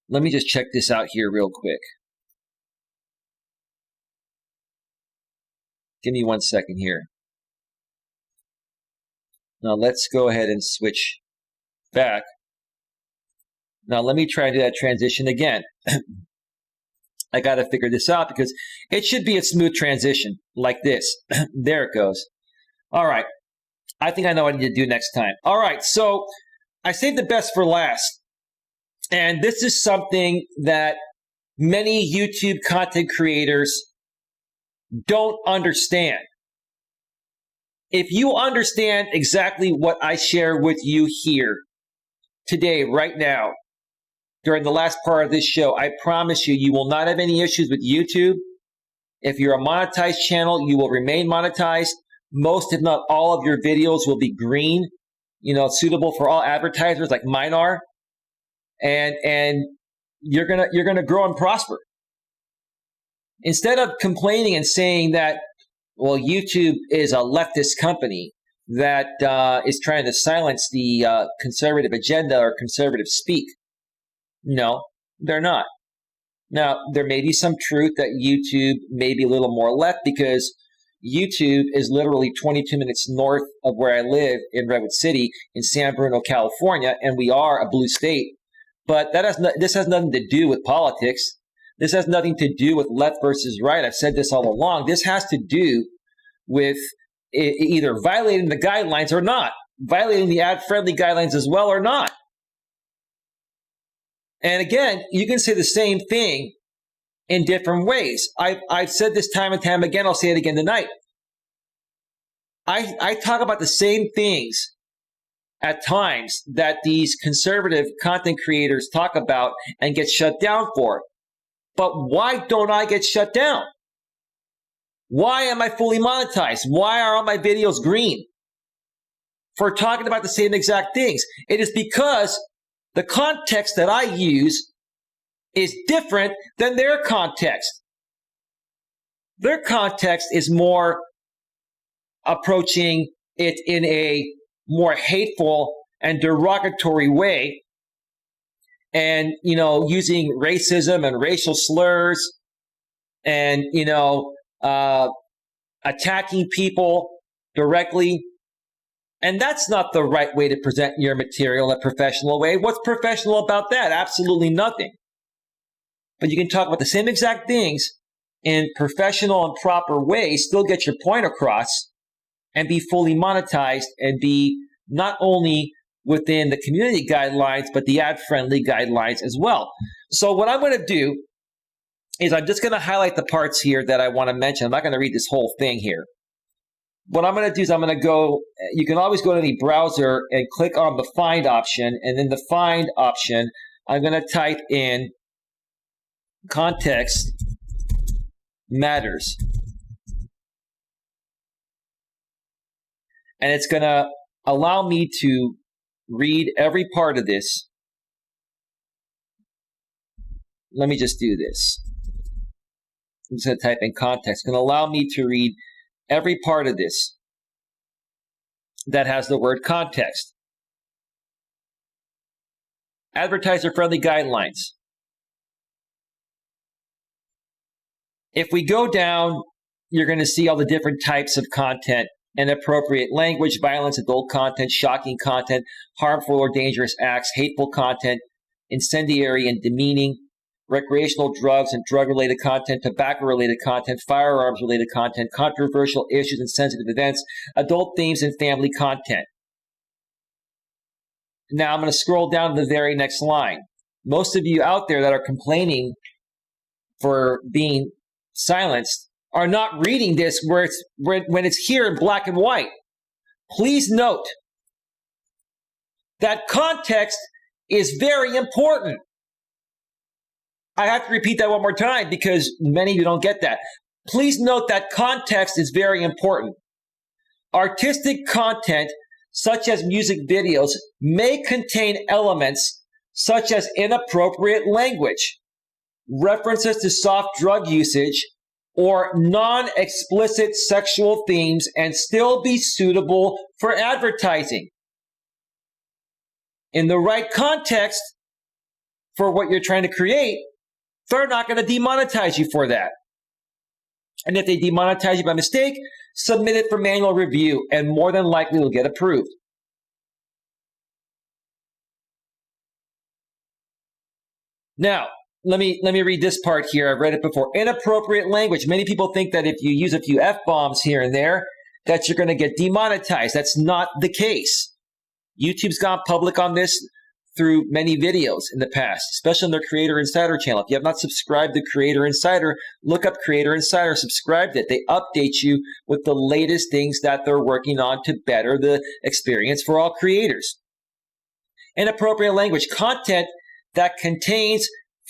Let me just check this out here real quick. Give me 1 second here. Now let's go ahead and switch back. Now let me try to do that transition again. I got to figure this out because it should be a smooth transition like this. There it goes. All right. I think I know what I need to do next time. All right. So I saved the best for last. And this is something that many YouTube content creators don't understand. If you understand exactly what I share with you here today, right now, during the last part of this show, I promise you, you will not have any issues with YouTube. If you're a monetized channel, you will remain monetized. Most, if not all, of your videos will be green, suitable for all advertisers like mine are. And you're gonna grow and prosper. Instead of complaining and saying that, well, YouTube is a leftist company that is trying to silence the conservative agenda or conservative speak. No, they're not. Now, there may be some truth that YouTube may be a little more left because YouTube is literally 22 minutes north of where I live in Redwood City in San Bruno, California, and we are a blue state. But this has nothing to do with politics. This has nothing to do with left versus right. I've said this all along. This has to do with either violating the guidelines or not, violating the ad-friendly guidelines as well or not. And again, you can say the same thing in different ways. I've said this time and time again. I'll say it again tonight. I talk about the same things at times that these conservative content creators talk about and get shut down for. But why don't I get shut down? Why am I fully monetized? Why are all my videos green? For talking about the same exact things. It is because the context that I use is different than their context. Their context is more approaching it in a more hateful and derogatory way, and using racism and racial slurs, and attacking people directly. And that's not the right way to present your material in a professional way. What's professional about that? Absolutely nothing. But you can talk about the same exact things in professional and proper ways, still get your point across, and be fully monetized, and be not only within the community guidelines, but the ad-friendly guidelines as well. So what I'm going to do is I'm just going to highlight the parts here that I want to mention. I'm not going to read this whole thing here. What I'm going to do is I'm going to go, you can always go to any browser and click on the find option. And in the find option, I'm going to type in context matters. And it's going to allow me to read every part of this. Let me just do this. I'm just going to type in context. It's going to allow me to read every part of this that has the word context. Advertiser-friendly guidelines. If we go down, you're going to see all the different types of content: inappropriate language, violence, adult content, shocking content, harmful or dangerous acts, hateful content, incendiary and demeaning, recreational drugs and drug-related content, tobacco-related content, firearms-related content, controversial issues and sensitive events, adult themes, and family content. Now I'm going to scroll down to the very next line. Most of you out there that are complaining for being silenced are not reading this when it's here in black and white. Please note that context is very important. I have to repeat that one more time because many of you don't get that. Please note that context is very important. Artistic content, such as music videos, may contain elements such as inappropriate language, references to soft drug usage, or non-explicit sexual themes and still be suitable for advertising. In the right context for what you're trying to create, they're not going to demonetize you for that. And if they demonetize you by mistake, submit it for manual review and more than likely it'll get approved. Now, let me read this part here. I've read it before. Inappropriate language. Many people think that if you use a few F-bombs here and there, that you're going to get demonetized. That's not the case. YouTube's gone public on this through many videos in the past, especially on their Creator Insider channel. If you have not subscribed to Creator Insider, look up Creator Insider, subscribe to it. They update you with the latest things that they're working on to better the experience for all creators. Inappropriate language. Content that contains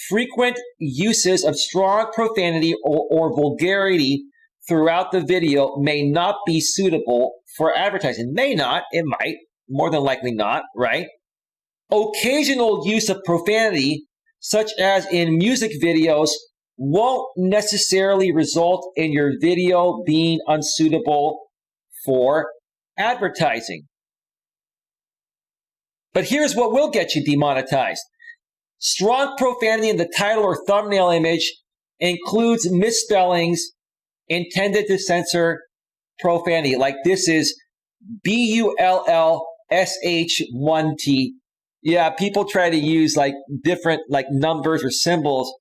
frequent uses of strong profanity or vulgarity throughout the video may not be suitable for advertising. May not, it might, more than likely not, right? Occasional use of profanity, such as in music videos, won't necessarily result in your video being unsuitable for advertising. But here's what will get you demonetized. Strong profanity in the title or thumbnail image includes misspellings intended to censor profanity. Like this is BULLSH1T. Yeah, people try to use like different like numbers or symbols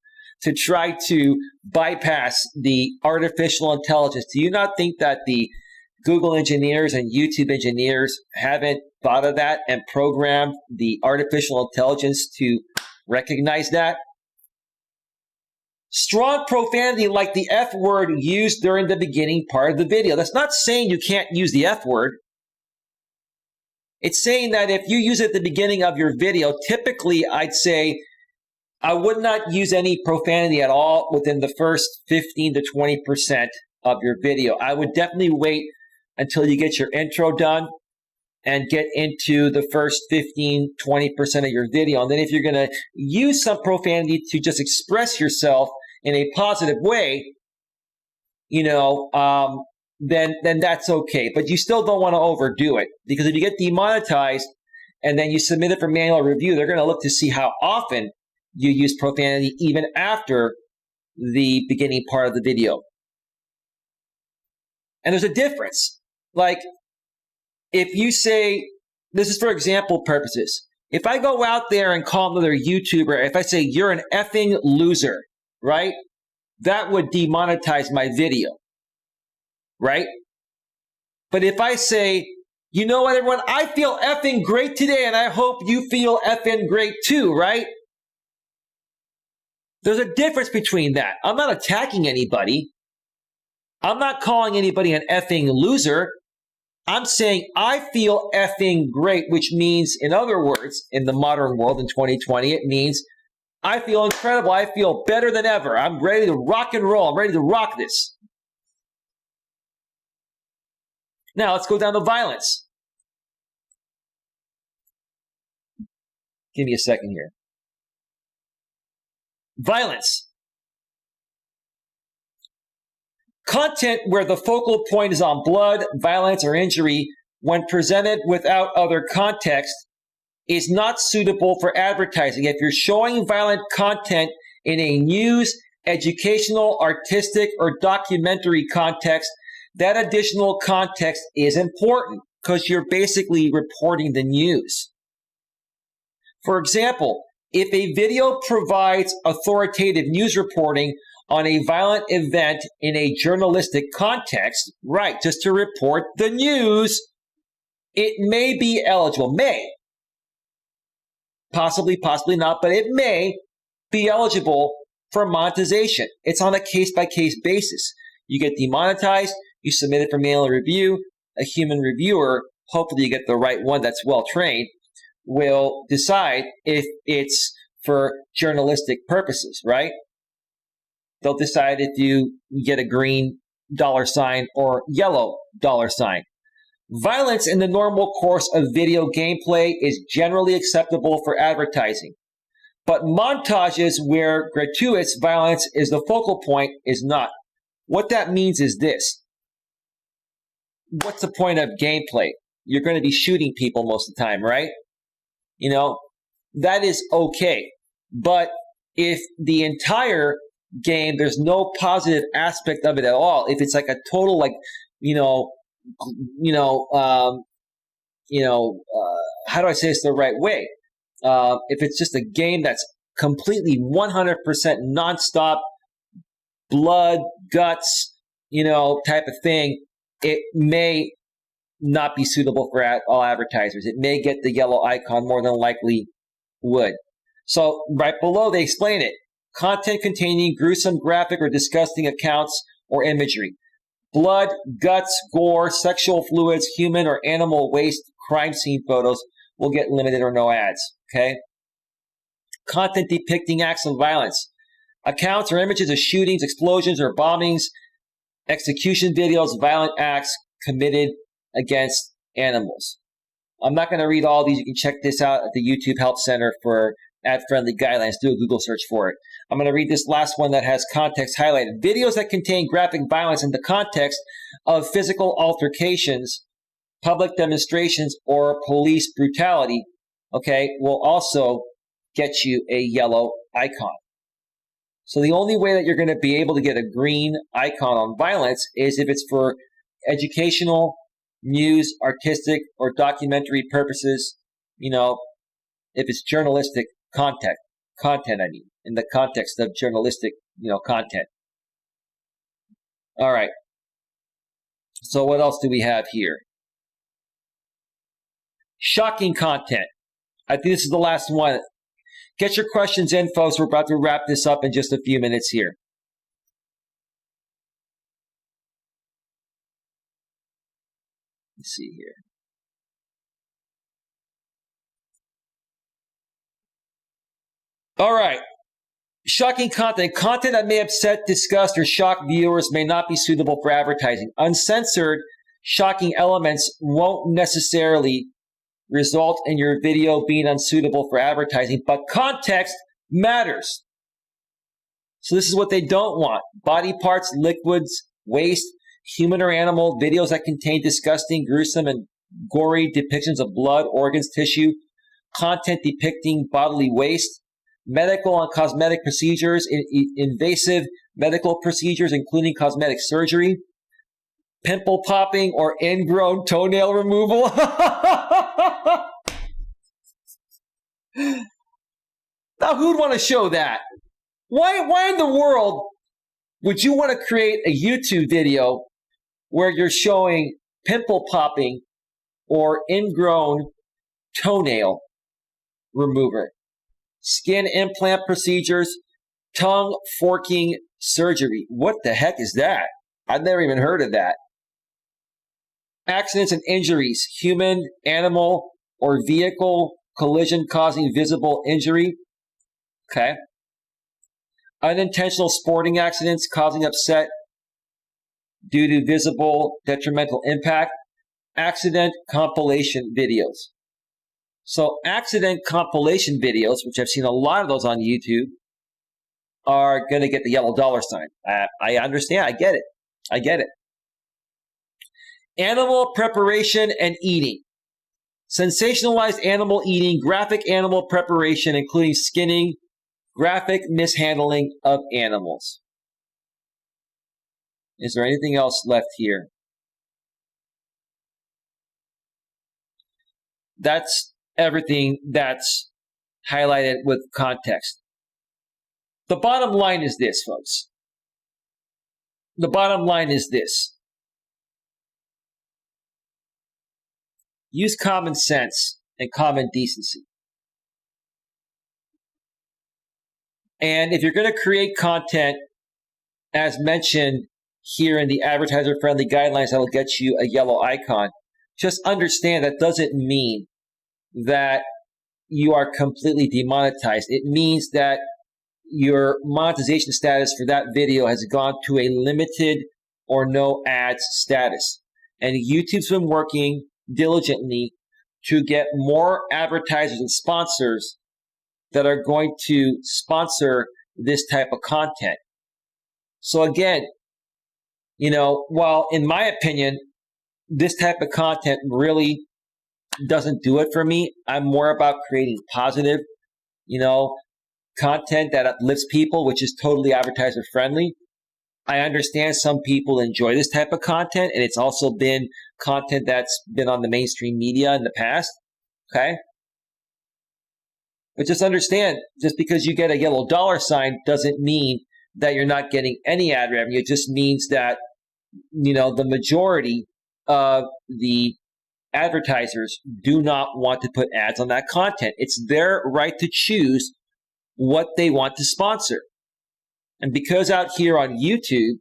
to try to bypass the artificial intelligence. Do you not think that the Google engineers and YouTube engineers haven't thought of that and programmed the artificial intelligence to recognize that? Strong profanity like the F word used during the beginning part of the video. That's not saying you can't use the F word. It's saying that if you use it at the beginning of your video, typically I'd say I would not use any profanity at all within the first 15 to 20% of your video. I would definitely wait until you get your intro done and get into the first 15, 20% of your video. And then if you're going to use some profanity to just express yourself in a positive way, then that's okay. But you still don't want to overdo it, because if you get demonetized and then you submit it for manual review, they're going to look to see how often you use profanity even after the beginning part of the video. And there's a difference. Like, if you say, this is for example purposes, if I go out there and call another YouTuber, if I say, you're an effing loser, right? That would demonetize my video, right? But if I say, you know what, everyone, I feel effing great today, and I hope you feel effing great too, right? There's a difference between that. I'm not attacking anybody. I'm not calling anybody an effing loser. I'm saying I feel effing great, which means, in other words, in the modern world in 2020, it means I feel incredible. I feel better than ever. I'm ready to rock and roll. I'm ready to rock this. Now let's go down to violence. Give me a second here. Violence. Content where the focal point is on blood, violence, or injury when presented without other context is not suitable for advertising. If you're showing violent content in a news, educational, artistic, or documentary context, that additional context is important because you're basically reporting the news. For example, If a video provides authoritative news reporting on a violent event in a journalistic context, right, just to report the news, it may be eligible. May. Possibly not, but it may be eligible for monetization. It's on a case-by-case basis. You get demonetized, you submit it for manual review, a human reviewer, hopefully you get the right one that's well-trained, will decide if it's for journalistic purposes, right? They'll decide if you get a green $sign or yellow $sign. Violence in the normal course of video gameplay is generally acceptable for advertising, but montages where gratuitous violence is the focal point is not. What that means is this. What's the point of gameplay? You're going to be shooting people most of the time, right? You know, that is okay. But if the entire game, there's no positive aspect of it at all, if it's like a total, like, how do I say this the right way? If it's just a game that's completely 100% nonstop, blood, guts, type of thing, it may not be suitable for all advertisers. It may get the yellow icon, more than likely would. So right below, they explain it. Content containing gruesome, graphic, or disgusting accounts or imagery. Blood, guts, gore, sexual fluids, human or animal waste, crime scene photos will get limited or no ads. Okay? Content depicting acts of violence. Accounts or images of shootings, explosions, or bombings, execution videos, violent acts committed against animals. I'm not going to read all these. You can check this out at the YouTube Help Center for ad-friendly guidelines. Do a Google search for it. I'm going to read this last one that has context highlighted. Videos that contain graphic violence in the context of physical altercations, public demonstrations, or police brutality, will also get you a yellow icon. So the only way that you're going to be able to get a green icon on violence is if it's for educational, news, artistic, or documentary purposes, if it's journalistic content, in the context of journalistic, content. All right. So what else do we have here? Shocking content. I think this is the last one. Get your questions in, folks. We're about to wrap this up in just a few minutes here. Let's see here. All right. Shocking content. Content that may upset, disgust, or shock viewers may not be suitable for advertising. Uncensored, shocking elements won't necessarily result in your video being unsuitable for advertising, but context matters. So this is what they don't want. Body parts, liquids, waste, human or animal, videos that contain disgusting, gruesome, and gory depictions of blood, organs, tissue, content depicting bodily waste, medical and cosmetic procedures, invasive medical procedures, including cosmetic surgery, pimple popping or ingrown toenail removal. Now, who'd want to show that? Why in the world would you want to create a YouTube video where you're showing pimple popping or ingrown toenail remover, skin implant procedures, tongue forking surgery? What the heck is that? I've never even heard of that. Accidents and injuries, human, animal, or vehicle collision causing visible injury. Okay. Unintentional sporting accidents causing upset due to visible detrimental impact. Accident compilation videos. So accident compilation videos, which I've seen a lot of those on YouTube, are going to get the yellow $sign. I understand. I get it. Animal preparation and eating. Sensationalized animal eating, graphic animal preparation, including skinning, graphic mishandling of animals. Is there anything else left here? That's everything that's highlight it with context. The bottom line is this, folks. The bottom line is this. Use common sense and common decency. And if you're going to create content, as mentioned here in the advertiser-friendly guidelines that will get you a yellow icon, just understand that doesn't mean that you are completely demonetized. It means that your monetization status for that video has gone to a limited or no ads status. And YouTube's been working diligently to get more advertisers and sponsors that are going to sponsor this type of content. So again, while in my opinion, this type of content really doesn't do it for me, I'm more about creating positive, content that uplifts people, which is totally advertiser friendly. I understand some people enjoy this type of content, and it's also been content that's been on the mainstream media in the past. Okay? But just understand, just because you get a yellow dollar sign doesn't mean that you're not getting any ad revenue. It just means that, the majority of the advertisers do not want to put ads on that content. It's their right to choose what they want to sponsor. And because out here on YouTube,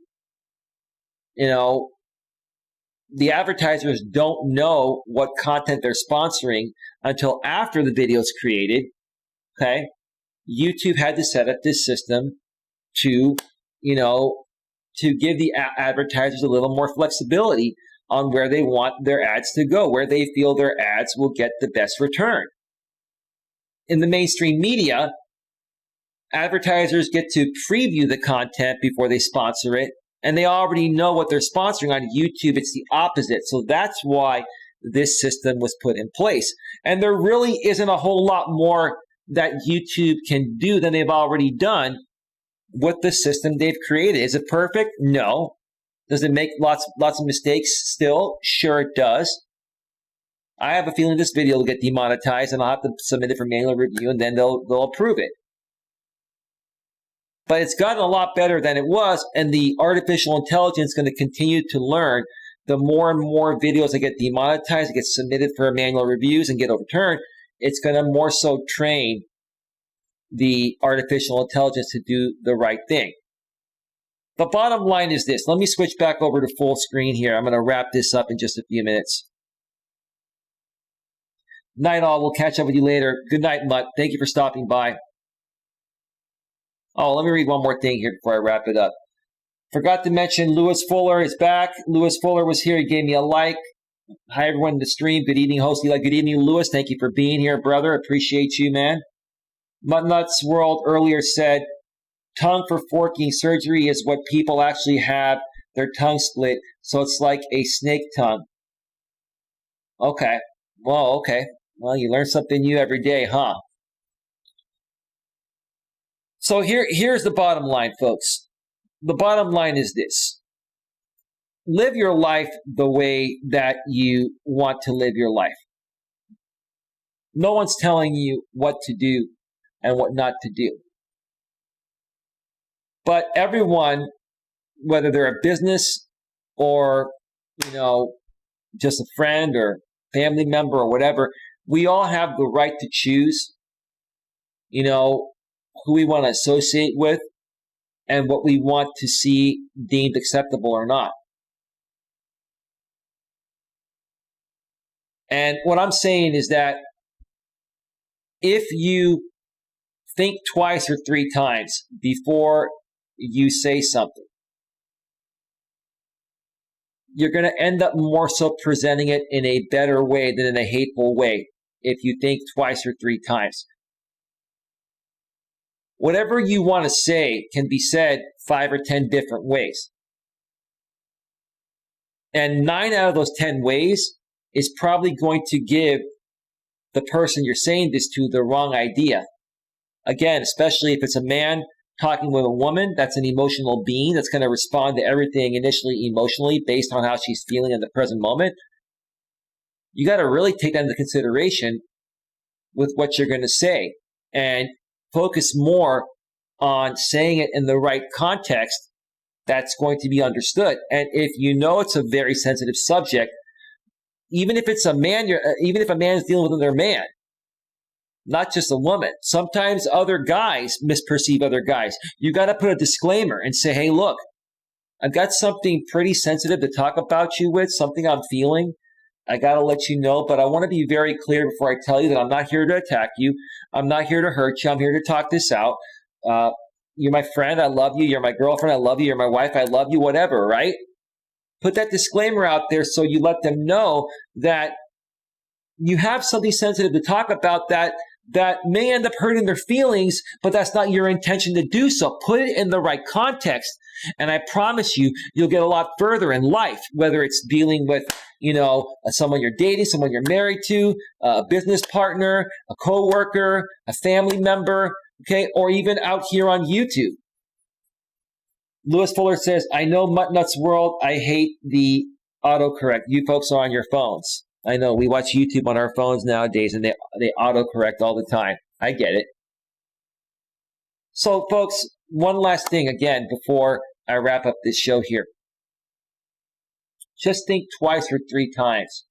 the advertisers don't know what content they're sponsoring until after the video is created. Okay. YouTube had to set up this system to give the advertisers a little more flexibility on where they want their ads to go, where they feel their ads will get the best return. In the mainstream media, advertisers get to preview the content before they sponsor it, and they already know what they're sponsoring. On YouTube, it's the opposite. So that's why this system was put in place. And there really isn't a whole lot more that YouTube can do than they've already done with the system they've created. Is it perfect? No. Does it make lots of mistakes still? Sure it does. I have a feeling this video will get demonetized, and I'll have to submit it for manual review, and then they'll approve it. But it's gotten a lot better than it was, and the artificial intelligence is going to continue to learn. The more and more videos that get demonetized, get submitted for manual reviews and get overturned, it's going to more so train the artificial intelligence to do the right thing. The bottom line is this. Let me switch back over to full screen here. I'm going to wrap this up in just a few minutes. Night all. We'll catch up with you later. Good night, Mutt. Thank you for stopping by. Oh, let me read one more thing here before I wrap it up. Forgot to mention Lewis Fuller is back. Lewis Fuller was here. He gave me a like. Hi, everyone in the stream. Good evening, host Eli. Good evening, Lewis. Thank you for being here, brother. Appreciate you, man. Nuts World earlier said, tongue for forking surgery is what people actually have their tongue split, so it's like a snake tongue. Okay. Well, you learn something new every day, huh? So here's the bottom line, folks. The bottom line is this. Live your life the way that you want to live your life. No one's telling you what to do and what not to do. But everyone, whether they're a business or, just a friend or family member or whatever, we all have the right to choose, who we want to associate with and what we want to see deemed acceptable or not. And what I'm saying is that if you think twice or three times before you say something, you're going to end up more so presenting it in a better way than in a hateful way if you think twice or three times. Whatever you want to say can be said 5 or 10 different ways. And 9 out of those 10 ways is probably going to give the person you're saying this to the wrong idea. Again, especially if it's a man talking with a woman, that's an emotional being that's going to respond to everything initially emotionally based on how she's feeling in the present moment. You got to really take that into consideration with what you're going to say. and focus more on saying it in the right context that's going to be understood. And if you know it's a very sensitive subject, even if it's a man, even if a man is dealing with another man, not just a woman, sometimes other guys misperceive other guys. You got to put a disclaimer and say, hey, look, I've got something pretty sensitive to talk about you with, something I'm feeling. I got to let you know, but I want to be very clear before I tell you that I'm not here to attack you. I'm not here to hurt you. I'm here to talk this out. You're my friend. I love you. You're my girlfriend. I love you. You're my wife. I love you, whatever, right? Put that disclaimer out there so you let them know that you have something sensitive to talk about that may end up hurting their feelings, but that's not your intention to do so. Put it in the right context. And I promise you, you'll get a lot further in life, whether it's dealing with, someone you're dating, someone you're married to, a business partner, a coworker, a family member, okay, or even out here on YouTube. Lewis Fuller says, I know Muttnuts World. I hate the autocorrect. You folks are on your phones. I know we watch YouTube on our phones nowadays and they autocorrect all the time. I get it. So folks, one last thing again before I wrap up this show here. Just think twice or three times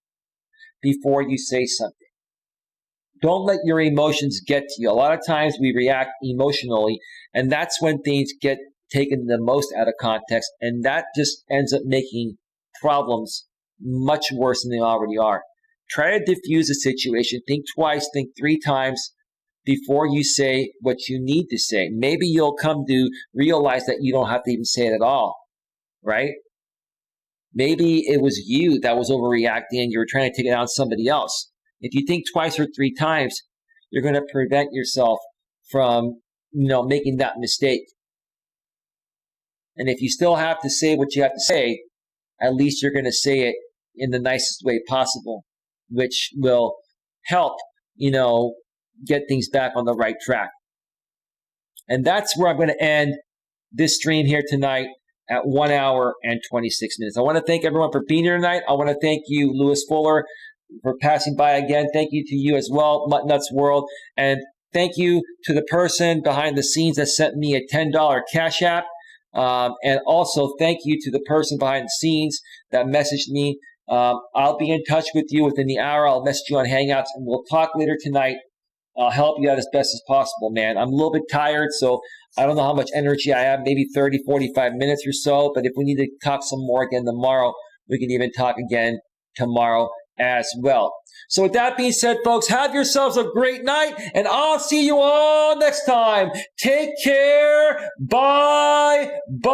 before you say something. Don't let your emotions get to you. A lot of times we react emotionally, and that's when things get taken the most out of context, and that just ends up making problems much worse than they already are. Try to diffuse the situation. Think twice, think three times before you say what you need to say. Maybe you'll come to realize that you don't have to even say it at all, right? Maybe it was you that was overreacting and you were trying to take it out on somebody else. If you think twice or three times, you're going to prevent yourself from, making that mistake. And if you still have to say what you have to say, at least you're going to say it in the nicest way possible, which will help, get things back on the right track. And that's where I'm going to end this stream here tonight at 1 hour and 26 minutes. I want to thank everyone for being here tonight. I want to thank you, Lewis Fuller, for passing by again. Thank you to you as well, Muttnuts World. And thank you to the person behind the scenes that sent me a $10 Cash App. And also thank you to the person behind the scenes that messaged me. I'll be in touch with you within the hour. I'll message you on Hangouts, and we'll talk later tonight. I'll help you out as best as possible, man. I'm a little bit tired, so I don't know how much energy I have, maybe 30, 45 minutes or so. But if we need to talk some more again tomorrow, we can even talk again tomorrow as well. So with that being said, folks, have yourselves a great night, and I'll see you all next time. Take care. Bye. Bye.